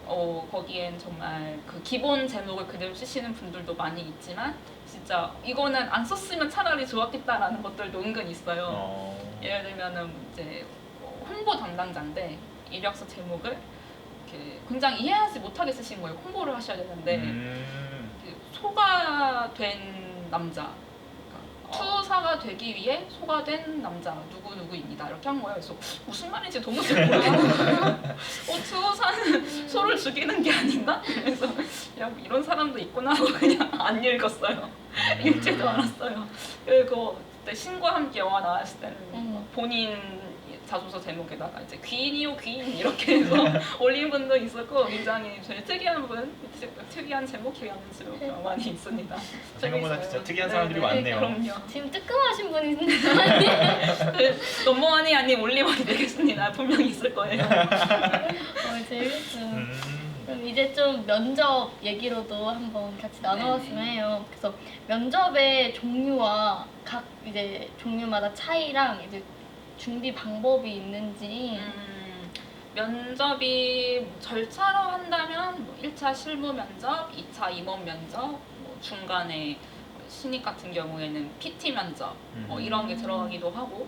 거기엔 정말 그 기본 제목을 그대로 쓰시는 분들도 많이 있지만 진짜 이거는 안 썼으면 차라리 좋았겠다라는 것들도 은근 있어요. 예를 들면은 이제 홍보 담당자인데 이력서 제목을 이렇게 굉장히 이해하지 못하게 쓰신 거예요. 홍보를 하셔야 되는데 소가 된 남자, 그러니까 투사가 되기 위해 소가 된 남자 누구누구입니다 이렇게 한 거예요. 그래서 무슨 말인지 도무지 모르겠는데 투사는 소를 죽이는 게 아닌가? 그래서 야 이런 사람도 있구나 하고 그냥 안 읽었어요. 읽지도 않았어요. 그리고 그때 신과 함께 영화 나왔을 때는 본인 자소서 제목에다가 이제 귀인이요 귀인 이렇게 해서 올린 분도 있었고 굉장히 저희 특이한 제목이 하는 제목 많이 있습니다. 생각보다 진짜 특이한 사람들이 많네요. 그럼요. 지금 뜨끔하신 분이 있는데 넘버원이 아닌 올리원이 되겠습니다. 분명히 있을 거예요. 재밌어요. 그럼 이제 좀 면접 얘기로도 한번 같이 나눠봤으면 해요. 그래서 면접의 종류와 각 이제 종류마다 차이랑 이제 준비 방법이 있는지. 면접이 절차로 한다면 1차 실무 면접, 2차 임원 면접, 중간에 신입 같은 경우에는 PT 면접 이런 게 들어가기도 하고,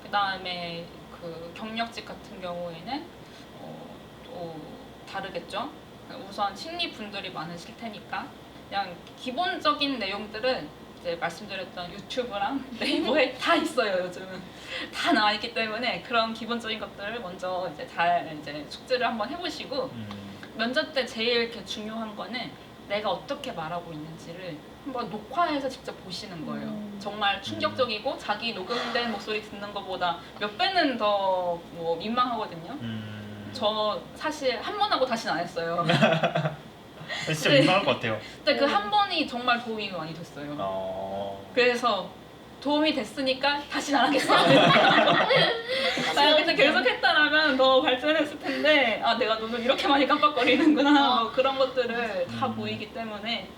그 다음에 그 경력직 같은 경우에는 또 다르겠죠. 우선 신입 분들이 많으실 테니까 그냥 기본적인 내용들은 이제 말씀드렸던 유튜브랑 네이버에 다 있어요. 요즘은 다 나와 있기 때문에 그런 기본적인 것들을 먼저 이제 잘 이제 숙지를 한번 해보시고 면접 때 제일 이렇게 중요한 거는 내가 어떻게 말하고 있는지를 한번 녹화해서 직접 보시는 거예요. 정말 충격적이고 자기 녹음된 목소리 듣는 것보다 몇 배는 더 민망하거든요. 저 사실 한 번 하고 다시는 안 했어요. 진짜 민망할 것 같아요. 근데 그 한 번이 정말 도움이 많이 됐어요. 그래서 도움이 됐으니까 다시는 안 하겠어요. 만약 그때 계속 했다라면 더 발전했을 텐데 내가 눈을 이렇게 많이 깜빡거리는구나 뭐 그런 것들을 다 보이기 때문에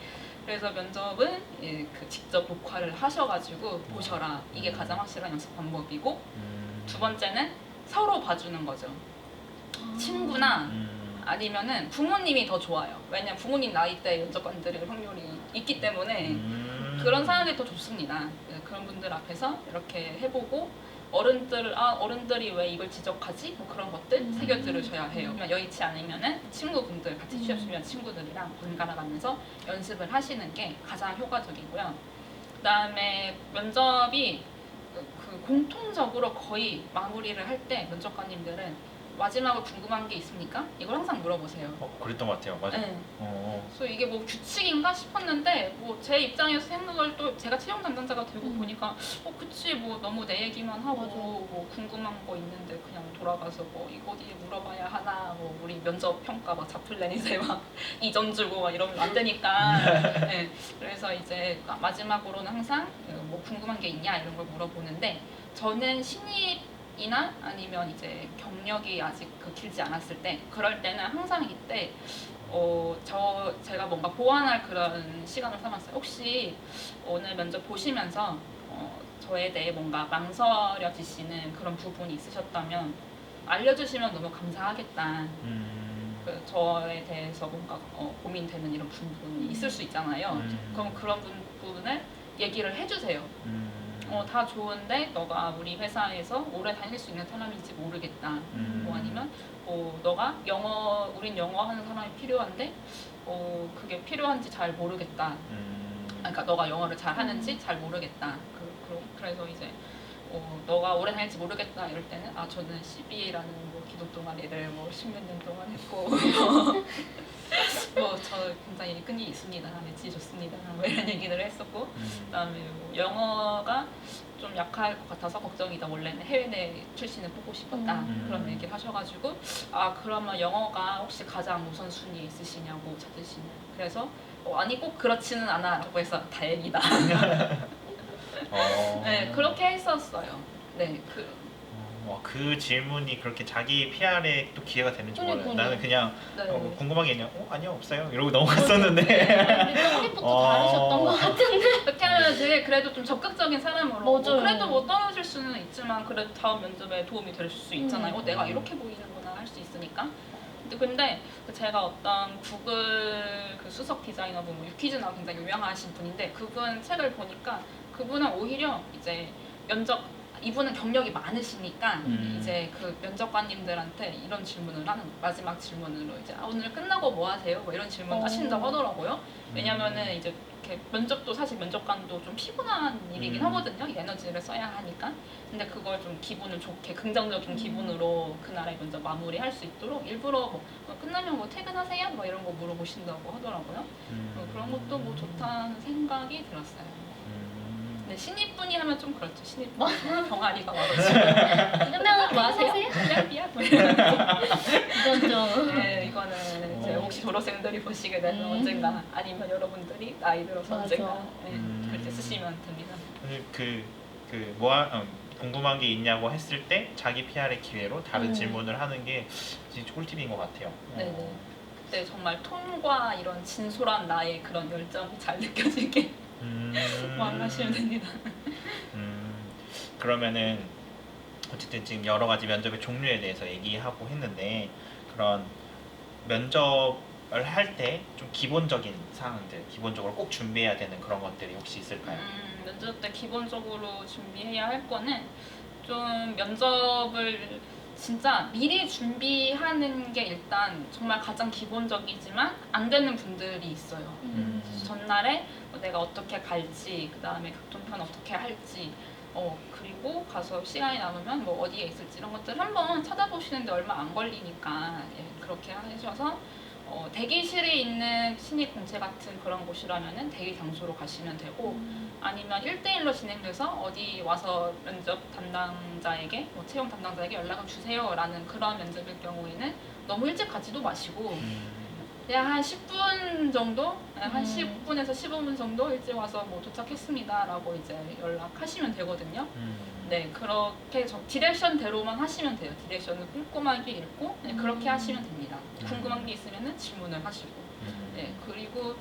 그래서 면접은 그 직접 녹화를 하셔가지고 보셔라. 이게 가장 확실한 연습 방법이고 두 번째는 서로 봐주는 거죠. 친구나 아니면은 부모님이 더 좋아요. 왜냐면 부모님 나이대 면접관들의 확률이 있기 때문에 그런 사람들이 더 좋습니다. 그런 분들 앞에서 이렇게 해보고 어른들이 왜 이걸 지적하지? 뭐 그런 것들 새겨 들으셔야 해요. 여의치 않으면은 친구분들 같이 취업 준비한 친구들이랑 번갈아 가면서 연습을 하시는 게 가장 효과적이고요. 그다음에 면접이 그 공통적으로 거의 마무리를 할 때 면접관님들은 마지막으로 궁금한 게 있습니까? 이걸 항상 물어보세요. 그랬던 것 같아요. 맞아요. 네. 그래서 이게 뭐 규칙인가 싶었는데 뭐 제 입장에서 생각을 또 제가 채용 담당자가 되고 보니까 그치 뭐 너무 내 얘기만 하고 뭐 궁금한 거 있는데 그냥 돌아가서 뭐 이거 어디에 물어봐야 하나 뭐 우리 면접 평가 막 자플랜이세 막 이점 주고 막 이러면 안 되니까 네. 그래서 이제 마지막으로는 항상 뭐 궁금한 게 있냐 이런 걸 물어보는데 저는 신입이나 아니면 이제 경력이 아직 길지 않았을 때 그럴 때는 항상 이때 제가 뭔가 보완할 그런 시간을 삼았어요. 혹시 오늘 면접 보시면서 저에 대해 뭔가 망설여지시는 그런 부분이 있으셨다면 알려주시면 너무 감사하겠다. 저에 대해서 뭔가 고민되는 이런 부분이 있을 수 있잖아요. 그럼 그런 부분을 얘기를 해주세요. 다 좋은데 너가 우리 회사에서 오래 다닐 수 있는 사람인지 모르겠다. 뭐 아니면 너가 우린 영어 하는 사람이 필요한데 그게 필요한지 잘 모르겠다. 그러니까 너가 영어를 잘 하는지 잘 모르겠다. 그래서 이제 너가 오래 다닐지 모르겠다 이럴 때는 저는 CBA라는 뭐 기독 동아리를 뭐 10몇 년 동안 했고 저 굉장히 끈이 있습니다. 매치 좋습니다. 뭐 이런 얘기를 했었고 그다음에 뭐 영어가 좀 약할 것 같아서 걱정이다. 원래는 해외 출신을 뽑고 싶었다. 그런 얘기를 하셔가지고 그러면 영어가 혹시 가장 우선순위에 있으시냐고 찾으시는. 그래서 아니 꼭 그렇지는 않아 라고 해서 다행이다. 네, 그렇게 했었어요. 네, 그 질문이 그렇게 자기 PR에 또 기회가 되는지 몰라요. 나는 그냥 네. 궁금한 게 있냐? 아니요 없어요. 이러고 넘어갔었는데. 처음부터 다르셨던 것 같은데. 그렇게 하면 되게 그래도 좀 적극적인 사람으로 맞아요. 그래도 뭐 떨어질 수는 있지만 그래도 다음 면접에 도움이 될 수 있잖아요. 내가 이렇게 보이는구나 할 수 있으니까 근데 제가 어떤 구글 그 수석 디자이너분 뭐 유퀴즈나 굉장히 유명하신 분인데 그분 책을 보니까 그분은 오히려 이제 이분은 경력이 많으시니까 이제 그 면접관님들한테 이런 질문을 하는 마지막 질문으로 이제 오늘 끝나고 뭐 하세요? 뭐 이런 질문 하신다고 하더라고요. 왜냐면은 이제 이렇게 면접도 사실 면접관도 좀 피곤한 일이긴 하거든요. 이 에너지를 써야 하니까. 근데 그걸 좀 기분을 좋게 긍정적인 기분으로 그날의 면접 마무리할 수 있도록 일부러 뭐 끝나면 뭐 퇴근하세요? 뭐 이런 거 물어보신다고 하더라고요. 그런 것도 뭐 좋다는 생각이 들었어요. 네, 신입분이 하면 좀 그렇죠. 신입분 병아리가 와가지고 끝나고 뭐 하세요? 삐야 뭐 이런 거. 이건 좀 네, 이거는 이제 혹시 졸업생들이 보시게 되면 언젠가 아니면 여러분들이 나이 들어서 맞아. 언젠가 그렇게 쓰시면 됩니다. 궁금한 게 있냐고 했을 때 자기 PR의 기회로 다른 음. 질문을 하는 게 진짜 꿀팁인 것 같아요. 네네. 그때 정말 톤과 이런 진솔한 나의 그런 열정이 잘 느껴지게 하시면 됩니다. 그러면은 어쨌든 지금 여러 가지 면접의 종류에 대해서 얘기하고 했는데 그런 면접을 할 때 좀 기본적인 사항들, 기본적으로 꼭 준비해야 되는 그런 것들이 혹시 있을까요? 면접 때 기본적으로 준비해야 할 거는 좀 면접을 진짜 미리 준비하는 게 일단 정말 가장 기본적이지만 안 되는 분들이 있어요. 전날에 내가 어떻게 갈지, 그 다음에 교통편 어떻게 할지, 그리고 가서 시간이 남으면 뭐 어디에 있을지 이런 것들 한번 찾아보시는데 얼마 안 걸리니까 그렇게 하셔서 대기실에 있는 신입 공채 같은 그런 곳이라면은 대기 장소로 가시면 되고 아니면 1대1로 진행돼서 어디 와서 면접 담당자에게 채용 담당자에게 연락을 주세요라는 그런 면접일 경우에는 너무 일찍 가지도 마시고 그냥 한 10분 정도, 한 10분에서 15분 정도 일찍 와서 뭐 도착했습니다라고 이제 연락하시면 되거든요. 네, 그렇게 디렉션대로만 하시면 돼요. 디렉션을 꼼꼼하게 읽고 그렇게 하시면 됩니다. 궁금한 게 있으면은 질문을 하시고. 네, 그리고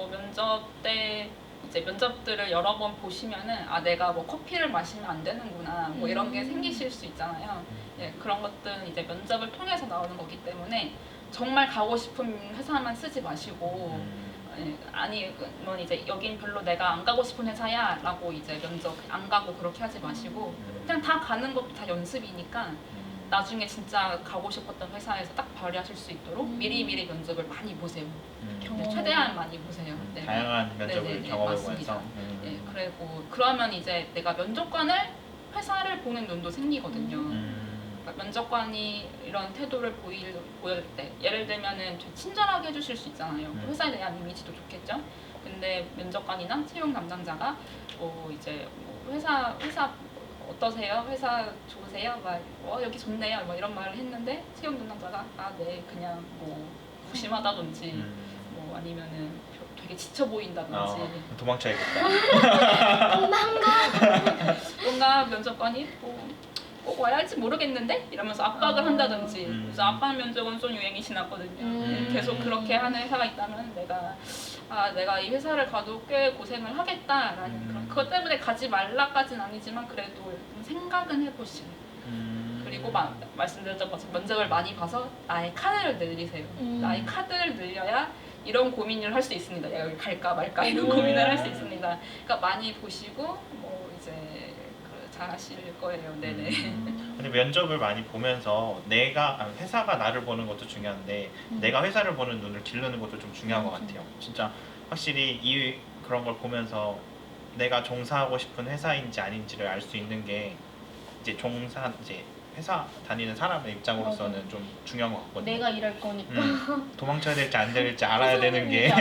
면접 때 이제 면접들을 여러 번 보시면은 내가 뭐 커피를 마시면 안 되는구나 뭐 이런 게 생기실 수 있잖아요. 네, 그런 것들은 이제 면접을 통해서 나오는 거기 때문에 정말 가고 싶은 회사만 쓰지 마시고 아니면 이제 여긴 별로 내가 안 가고 싶은 회사야 라고 이제 면접 안 가고 그렇게 하지 마시고 그냥 다 가는 것도 다 연습이니까 나중에 진짜 가고 싶었던 회사에서 딱 발휘하실 수 있도록 미리미리 면접을 많이 보세요. 네, 최대한 많이 보세요. 네. 다양한 면접을 경험해보면서 네, 그리고 그러면 이제 내가 면접관을 회사를 보는 눈도 생기거든요. 그러니까 면접관이 이런 태도를 보일 때 예를 들면은 좀 친절하게 해주실 수 있잖아요. 회사에 대한 이미지도 좋겠죠. 근데 면접관이나 채용 담당자가 이제 회사 어떠세요? 회사 좋으세요? 막 여기 좋네요. 막 이런 말을 했는데 채용 담당자가 네 그냥 뭐 무심하다든지 뭐 아니면은 되게 지쳐 보인다든지 도망쳐야겠다. 뭔가 면접관이 꼭 와야 할지 모르겠는데? 이러면서 압박을 한다든지 그래서 압박 면접은 좀 유행이 지났거든요. 계속 그렇게 하는 회사가 있다면 내가 이 회사를 가도 꽤 고생을 하겠다라는 그런 그것 때문에 가지 말라까지는 아니지만 그래도 생각은 해보시는 그리고 말씀드렸던 것처럼 면접을 많이 봐서 나의 카드를 늘리세요. 나의 카드를 늘려야 이런 고민을 할 수 있습니다. 내가 여기 갈까 말까 이런 고민을 할 수 있습니다. 그러니까 많이 보시고 뭐 이제 잘 하실 거예요. 네네. 근데 면접을 많이 보면서 회사가 나를 보는 것도 중요한데 내가 회사를 보는 눈을 기르는 것도 좀 중요한 것 같아요. 진짜 확실히 그런 걸 보면서 내가 종사하고 싶은 회사인지 아닌지를 알 수 있는 게 이제 회사 다니는 사람의 입장으로서는 좀 중요한 것 같거든요. 내가 일할 거니까. 도망쳐야 될지 안 될지 알아야 되는 게.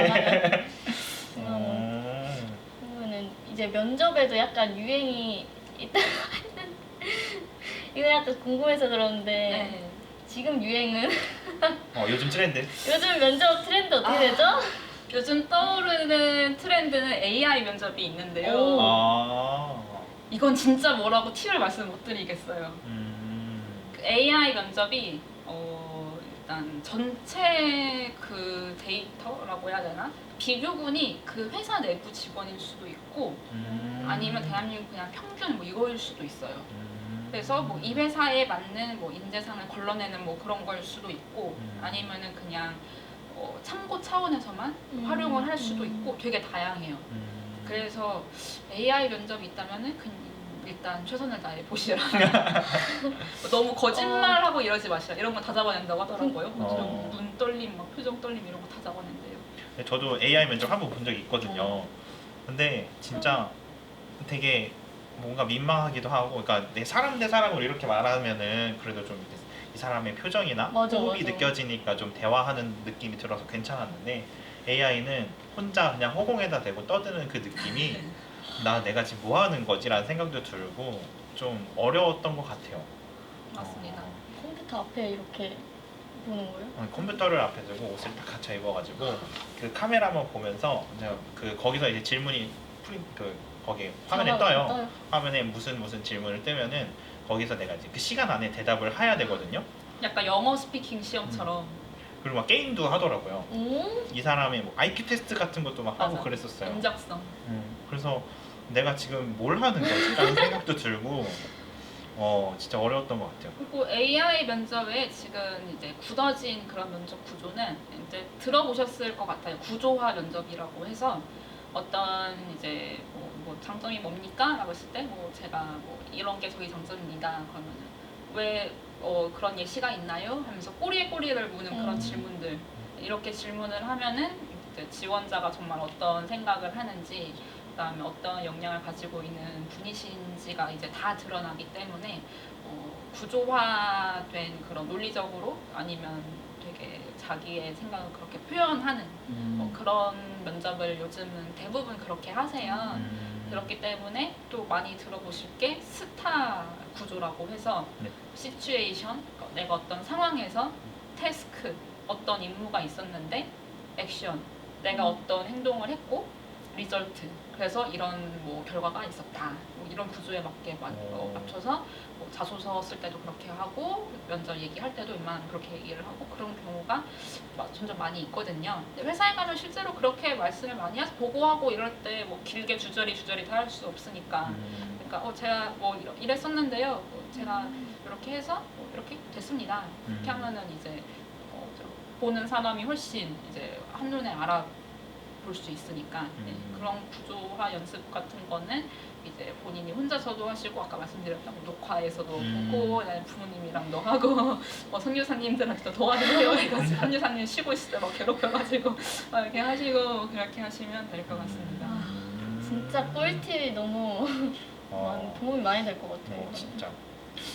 그러면은 이제 면접에도 약간 유행이 있다고 했는데 이거 약간 궁금해서 그러는데 지금 유행은 요즘 트렌드? 요즘 면접 트렌드 어떻게 되죠? 요즘 떠오르는 트렌드는 AI 면접이 있는데요. 이건 진짜 뭐라고 팁을 말씀 못 드리겠어요. 그 AI 면접이 일단 전체 그 데이터라고 해야 되나? 비교군이 그 회사 내부 직원일 수도 있고 아니면 대한민국 그냥 평균 뭐 이거일 수도 있어요. 그래서 뭐 이 회사에 맞는 뭐 인재상을 걸러내는 뭐 그런 걸 수도 있고 아니면은 그냥 참고 차원에서만 활용을 할 수도 있고 되게 다양해요. 그래서 AI 면접이 있다면은 일단 최선을 다해 보시라. 너무 거짓말하고 이러지 마시라. 이런 거 다 잡아낸다고 하더라고요. 눈 떨림, 막 표정 떨림 이런 거 다 잡아낸대요. 저도 AI 면접 한번 본 적이 있거든요. 근데 진짜 되게 뭔가 민망하기도 하고, 그러니까 내 사람 대 사람으로 이렇게 말하면은 그래도 좀 이 사람의 표정이나 맞아, 호흡이 맞아. 느껴지니까 좀 대화하는 느낌이 들어서 괜찮았는데, AI는 혼자 그냥 허공에다 대고 떠드는 그 느낌이 내가 지금 뭐 하는 거지라는 생각도 들고 좀 어려웠던 것 같아요. 맞습니다. 컴퓨터 앞에 이렇게 보는 거예요? 컴퓨터를 앞에 두고 옷을 딱 갖춰 입어가지고 그 카메라만 보면서 거기서 이제 질문이 거기 화면에 떠요. 화면에 무슨 질문을 뜨면은 거기서 내가 이제 그 시간 안에 대답을 해야 되거든요. 약간 영어 스피킹 시험처럼. 그리고 막 게임도 하더라고요. 오? 이 사람의 뭐 IQ 테스트 같은 것도 막 하고 맞아. 그랬었어요. 인적성. 그래서 내가 지금 뭘 하는 거지? 라는 생각도 들고 진짜 어려웠던 것 같아요. 그리고 AI 면접에 지금 이제 굳어진 그런 면접 구조는 이제 들어보셨을 것 같아요. 구조화 면접이라고 해서 어떤 이제 뭐 장점이 뭡니까? 라고 했을 때 뭐 제가 뭐 이런 게 저희 장점입니다. 그러면은 왜 그런 예시가 있나요? 하면서 꼬리에 꼬리를 무는 그런 질문들, 이렇게 질문을 하면은 이제 지원자가 정말 어떤 생각을 하는지, 그다음에 어떤 역량을 가지고 있는 분이신지가 이제 다 드러나기 때문에 구조화된 그런 논리적으로 아니면 되게 자기의 생각을 그렇게 표현하는 그런 면접을 요즘은 대부분 그렇게 하세요. 그렇기 때문에 또 많이 들어보실 게 스타 구조라고 해서 네. 시츄에이션, 내가 어떤 상황에서 태스크, 어떤 임무가 있었는데 액션, 내가 어떤 행동을 했고 리절트, 그래서 이런 뭐 결과가 있었다. 뭐 이런 구조에 맞게 맞춰서 뭐 자소서 쓸 때도 그렇게 하고 면접 얘기할 때도 웬만하면 그렇게 얘기를 하고 그런 경우가 점점 많이 있거든요. 근데 회사에 가면 실제로 그렇게 말씀을 많이 해서 보고하고 이럴 때 뭐 길게 주저리 다 할 수 없으니까. 그러니까 제가 뭐 이랬었는데요. 제가 이렇게 해서 이렇게 됐습니다. 이렇게 하면은 이제 보는 사람이 훨씬 이제 한눈에 알아볼 수 있으니까 그런 구조화 연습 같은 거는 이제 본인이 혼자서도 하시고 아까 말씀드렸던 녹화에서도 보고 그다음에 부모님이랑도 하고 선교사님들한테 도와주세요 해가지고 선교사님 쉬고 있을 때 막 괴롭혀가지고 이렇게 하시고 그렇게 하시면 될 것 같습니다. 진짜 꿀팁이 너무 도움이 많이 될 것 같아요. 진짜.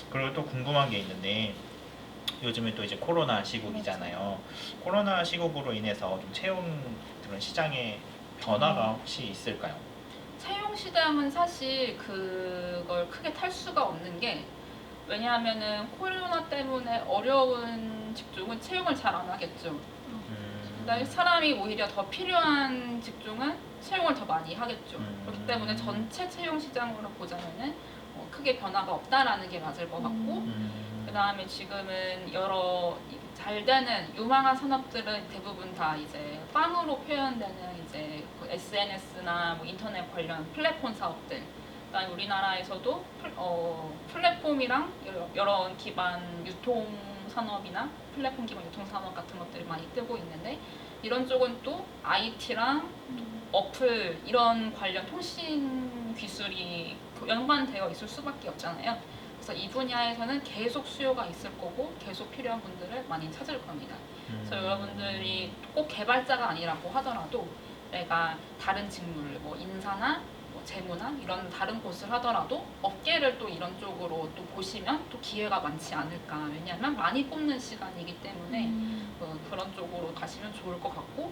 그리고 또 궁금한 게 있는데, 요즘에 또 이제 코로나 시국이잖아요. 코로나 시국으로 인해서 좀 채용 그런 시장에 변화가 혹시 있을까요? 채용 시장은 사실 그걸 크게 탈 수가 없는 게, 왜냐하면은 코로나 때문에 어려운 직종은 채용을 잘 안 하겠죠. 그다음에 사람이 오히려 더 필요한 직종은 채용을 더 많이 하겠죠. 그렇기 때문에 전체 채용 시장으로 보자면은 크게 변화가 없다라는 게 맞을 것 같고, 그다음에 지금은 여러 잘 되는 유망한 산업들은 대부분 다 이제 팜으로 표현되는 이제 그 SNS나 뭐 인터넷 관련 플랫폼 사업들. 그다음에 우리나라에서도 플랫폼이랑 여러 기반 유통 산업이나 플랫폼 기반 유통 산업 같은 것들이 많이 뜨고 있는데, 이런 쪽은 또 IT랑 어플 이런 관련 통신 기술이 연관되어 있을 수밖에 없잖아요. 그래서 이 분야에서는 계속 수요가 있을 거고 계속 필요한 분들을 많이 찾을 겁니다. 그래서 여러분들이 꼭 개발자가 아니라고 하더라도 내가 다른 직무를 뭐 인사나 뭐 재무나 이런 다른 곳을 하더라도 업계를 또 이런 쪽으로 또 보시면 또 기회가 많지 않을까. 왜냐하면 많이 뽑는 시간이기 때문에 그런 쪽으로 가시면 좋을 것 같고,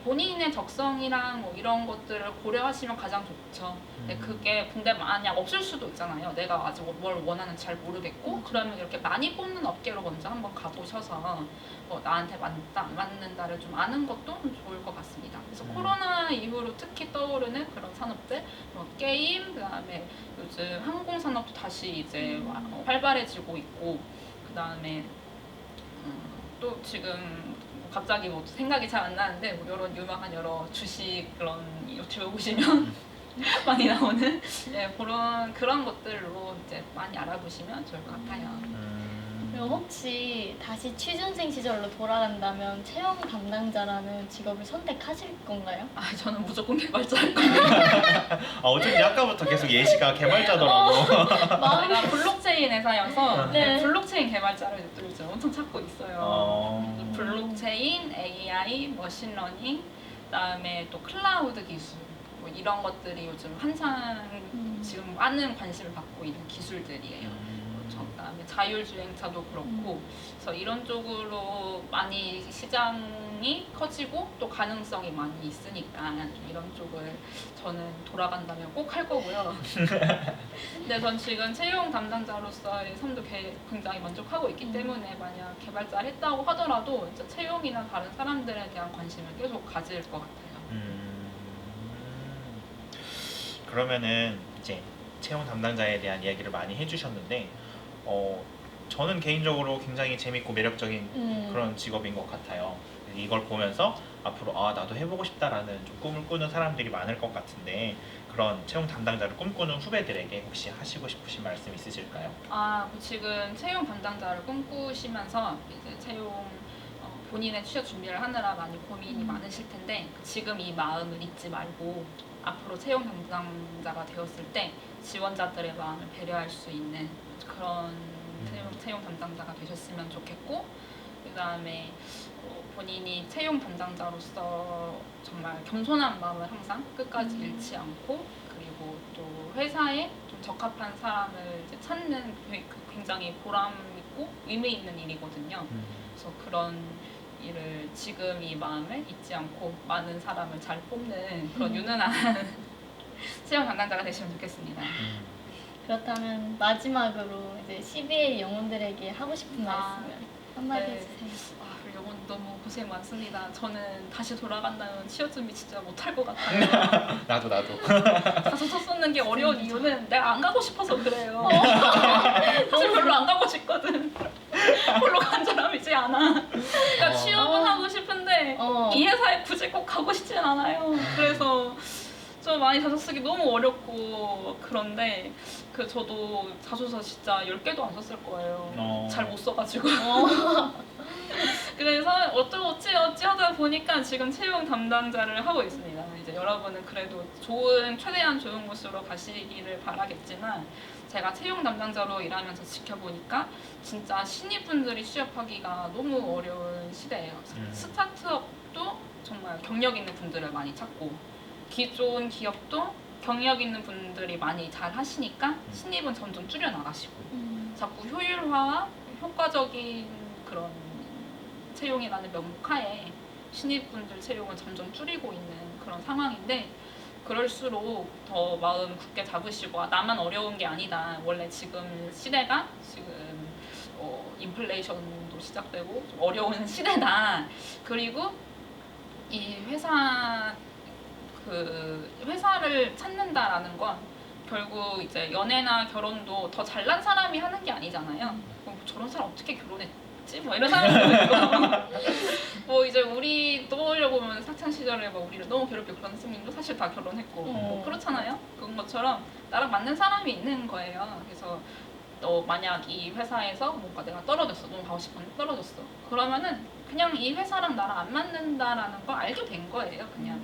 본인의 적성이랑 뭐 이런 것들을 고려하시면 가장 좋죠. 근데 그게 근데 만약 없을 수도 있잖아요. 내가 아직 뭘 원하는지 잘 모르겠고, 그러면 이렇게 많이 뽑는 업계로 먼저 한번 가보셔서 나한테 맞다 안 맞는다를 좀 아는 것도 좀 좋을 것 같습니다. 그래서 코로나 이후로 특히 떠오르는 그런 산업들, 게임, 그다음에 요즘 항공 산업도 다시 이제 활발해지고 있고, 그다음에 또 지금 갑자기 뭐 생각이 잘 안 나는데 뭐 이런 유명한 여러 주식 그런 유튜브 보시면 많이 나오는 그런 것들로 이제 많이 알아보시면 좋을 것 같아요. 그리고 혹시 다시 취준생 시절로 돌아간다면 채용 담당자라는 직업을 선택하실 건가요? 아, 저는 무조건 개발자일 거예요. 어쩐지 아까부터 계속 예시가 개발자더라고. 제가 블록체인 회사여서 네. 블록체인 개발자를 요즘 엄청 찾고 있어요. 이 어... 블록체인, AI, 머신러닝, 그다음에 또 클라우드 기술 뭐 이런 것들이 요즘 한창 지금 많은 관심을 받고 있는 기술들이에요. 그다음에 자율주행차도 그렇고 그래서 이런 쪽으로 많이 시장이 커지고 또 가능성이 많이 있으니까 이런 쪽을 저는 돌아간다면 꼭 할 거고요. 근데 전 지금 채용 담당자로서의 삶도 굉장히 만족하고 있기 때문에 만약 개발자를 했다고 하더라도 진짜 채용이나 다른 사람들에 대한 관심을 계속 가질 것 같아요. 그러면은 이제 채용 담당자에 대한 이야기를 많이 해주셨는데 저는 개인적으로 굉장히 재밌고 매력적인 그런 직업인 것 같아요. 이걸 보면서 앞으로 나도 해보고 싶다라는 좀 꿈을 꾸는 사람들이 많을 것 같은데 그런 채용 담당자를 꿈꾸는 후배들에게 혹시 하시고 싶으신 말씀 있으실까요? 지금 채용 담당자를 꿈꾸시면서 이제 본인의 취업 준비를 하느라 많이 고민이 많으실 텐데 지금 이 마음을 잊지 말고 앞으로 채용 담당자가 되었을 때 지원자들의 마음을 배려할 수 있는 그런 채용 담당자가 되셨으면 좋겠고 그 다음에 본인이 채용 담당자로서 정말 겸손한 마음을 항상 끝까지 잃지 않고 그리고 또 회사에 좀 적합한 사람을 이제 찾는 굉장히 보람 있고 의미 있는 일이거든요. 그래서 그런 일을 지금 이 마음을 잊지 않고 많은 사람을 잘 뽑는 그런 유능한 채용 담당자가 되시면 좋겠습니다. 그렇다면 마지막으로 이제 CBA 영혼들에게 하고 싶은 말씀을 한마디 네. 해주세요. 영혼 너무 고생 많습니다. 저는 다시 돌아간다면 취업 준비 진짜 못할 것 같아요. 나도 자소서 쓰는 게 어려운 이유는 내가 안 가고 싶어서 그래요. 사실 별로 안 가고 싶거든. 별로 간절함이지 않아. 그러니까 취업은 하고 싶은데 이 회사에 굳이 꼭 가고 싶진 않아요. 그래서 좀 많이 자소 쓰기 너무 어렵고 그런데 저도 자소서 진짜 10개도 안 썼을 거예요. 잘 못 써가지고. 그래서 어찌 하다 보니까 지금 채용 담당자를 하고 있습니다. 이제 여러분은 그래도 최대한 좋은 곳으로 가시기를 바라겠지만 제가 채용 담당자로 일하면서 지켜보니까 진짜 신입분들이 취업하기가 너무 어려운 시대예요. 스타트업도 정말 경력 있는 분들을 많이 찾고 기존 기업도 경력 있는 분들이 많이 잘 하시니까 신입은 점점 줄여나가시고 자꾸 효율화와 효과적인 그런 채용이라는 명목하에 신입분들 채용을 점점 줄이고 있는 그런 상황인데 그럴수록 더 마음 굳게 잡으시고 나만 어려운 게 아니다. 원래 지금 시대가 지금 인플레이션도 시작되고 좀 어려운 시대다. 그리고 이 회사를 찾는다라는 건 결국 이제 연애나 결혼도 더 잘난 사람이 하는 게 아니잖아요. 저런 사람 어떻게 결혼했지? 뭐 이런 사람도 있고 뭐 이제 우리 떠올려 보면 학창 시절에 막 우리를 너무 괴롭히고 그런 선생님도 사실 다 결혼했고 뭐 그렇잖아요. 그런 것처럼 나랑 맞는 사람이 있는 거예요. 그래서 만약 이 회사에서 뭔가 내가 떨어졌어, 너무 가고 싶은데 떨어졌어. 그러면은 그냥 이 회사랑 나랑 안 맞는다라는 걸 알게 된 거예요. 그냥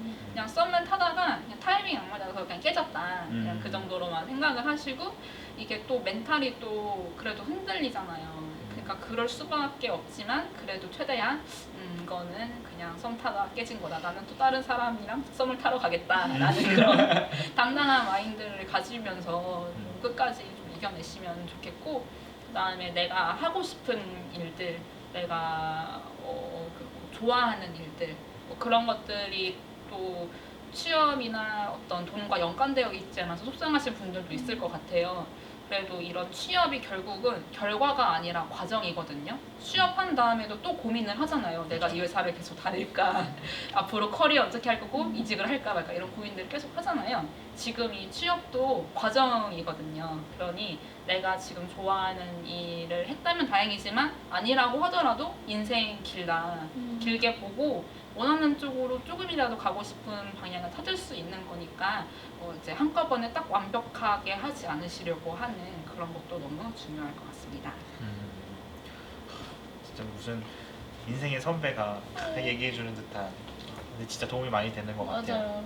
썸을 타다가 그냥 타이밍이 안 맞아서 그냥 깨졌다. 그냥 그 정도로만 생각을 하시고 이게 또 멘탈이 또 그래도 흔들리잖아요. 그러니까 그럴 수밖에 없지만 그래도 최대한 이거는 그냥 썸 타다 깨진 거다. 나는 또 다른 사람이랑 썸을 타러 가겠다라는 그런 당당한 마인드를 가지면서 끝까지 좀 이겨내시면 좋겠고 그다음에 내가 하고 싶은 일들, 내가 좋아하는 일들 그런 것들이 또 취업이나 어떤 돈과 연관되어 있지 않아서 속상하신 분들도 있을 것 같아요. 그래도 이런 취업이 결국은 결과가 아니라 과정이거든요. 취업한 다음에도 또 고민을 하잖아요. 내가 이 회사를 계속 다닐까, 앞으로 커리어 어떻게 할 거고, 이직을 할까 말까 이런 고민들을 계속 하잖아요. 지금 이 취업도 과정이거든요. 그러니 내가 지금 좋아하는 일을 했다면 다행이지만 아니라고 하더라도 인생 길다. 길게 보고 원하는 쪽으로 조금이라도 가고 싶은 방향을 찾을 수 있는 거니까 이제 한꺼번에 딱 완벽하게 하지 않으시려고 하는 그런 것도 너무 중요할 것 같습니다. 진짜 무슨 인생의 선배가 얘기해주는 듯한. 근데 진짜 도움이 많이 되는 것 같아요. 맞아요.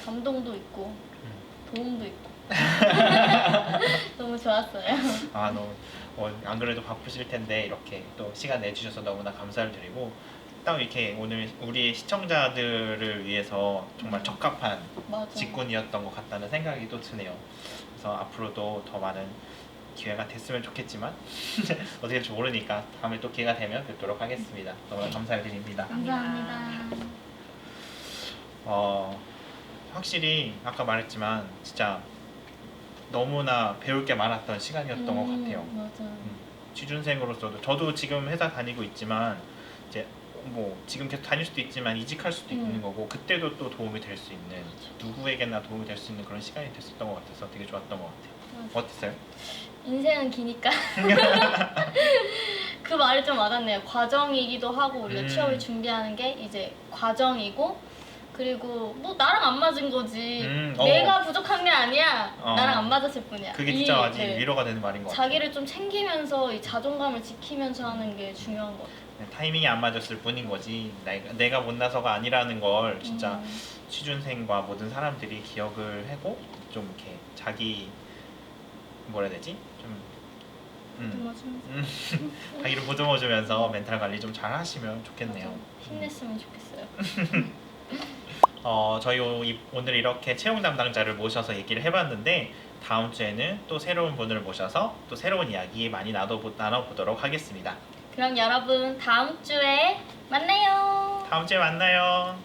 감동도 있고 도움도 있고 너무 좋았어요. 아 너무 안 그래도 바쁘실 텐데 이렇게 또 시간 내주셔서 너무나 감사를 드리고 딱 이렇게 오늘 우리 시청자들을 위해서 정말 적합한 맞아. 직군이었던 것 같다는 생각이 또 드네요. 그래서 앞으로도 더 많은 기회가 됐으면 좋겠지만 어떻게 될지 모르니까 다음에 또 기회가 되면 뵙도록 하겠습니다. 너무나 감사드립니다. 감사합니다. 확실히 아까 말했지만 진짜 너무나 배울 게 많았던 시간이었던 것 같아요. 맞아. 취준생으로서도 저도 지금 회사 다니고 있지만 이제 뭐 지금 계속 다닐 수도 있지만 이직할 수도 있는 거고 그때도 또 도움이 될 수 있는 누구에게나 도움이 될 수 있는 그런 시간이 됐었던 것 같아서 되게 좋았던 것 같아요. 어땠어요? 인생은 기니까 그 말이 좀 와닿네요. 과정이기도 하고 우리가 취업을 준비하는 게 이제 과정이고 그리고 뭐 나랑 안 맞은 거지 내가 부족한 게 아니야 나랑 안 맞았을 뿐이야. 그게 진짜 아직 위로가 되는 말인 것 같아요. 자기를 좀 챙기면서 이 자존감을 지키면서 하는 게 중요한 것 같아요. 타이밍이 안 맞았을 뿐인 거지 내가 못나서가 아니라는 걸 진짜 취준생과 모든 사람들이 기억을 하고 좀 이렇게 자기 뭐라 해야 되지? 자기를 보듬어주면서 멘탈 관리 좀 잘 하시면 좋겠네요. 맞아. 힘냈으면 좋겠어요. 저희 오늘 이렇게 채용 담당자를 모셔서 얘기를 해봤는데 다음 주에는 또 새로운 분을 모셔서 또 새로운 이야기 많이 나눠보도록 하겠습니다. 그럼 여러분 다음 주에 만나요. 다음 주에 만나요.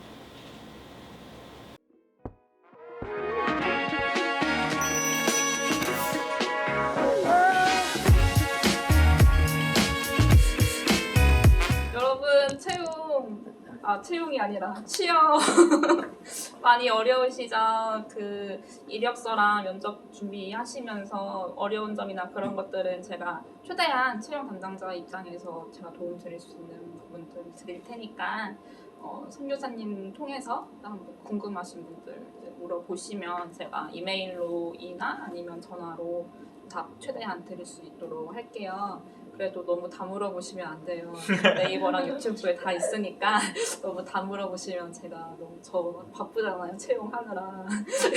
여러분 채용이 아니라 취업 많이 어려우시죠? 그 이력서랑 면접 준비하시면서 어려운 점이나 그런 것들은 제가 최대한 채용 담당자 입장에서 제가 도움 드릴 수 있는 부분들 드릴 테니까 선교사님 통해서 궁금하신 분들 이제 물어보시면 제가 이메일로이나 아니면 전화로 답 최대한 드릴 수 있도록 할게요. 그래도 너무 다 물어보시면 안 돼요. 네이버랑 유튜브에 다 있으니까 너무 다 물어보시면 제가 저 바쁘잖아요. 채용하느라.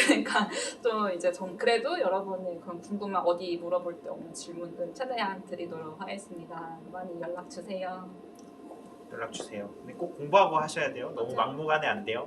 그러니까 또 이제 그래도 여러분이 그런 궁금한 어디 물어볼 데 없는 질문들 최대한 드리도록 하겠습니다. 많이 연락 주세요. 연락 주세요. 근데 꼭 공부하고 하셔야 돼요. 너무 맞아요. 막무가내 안 돼요.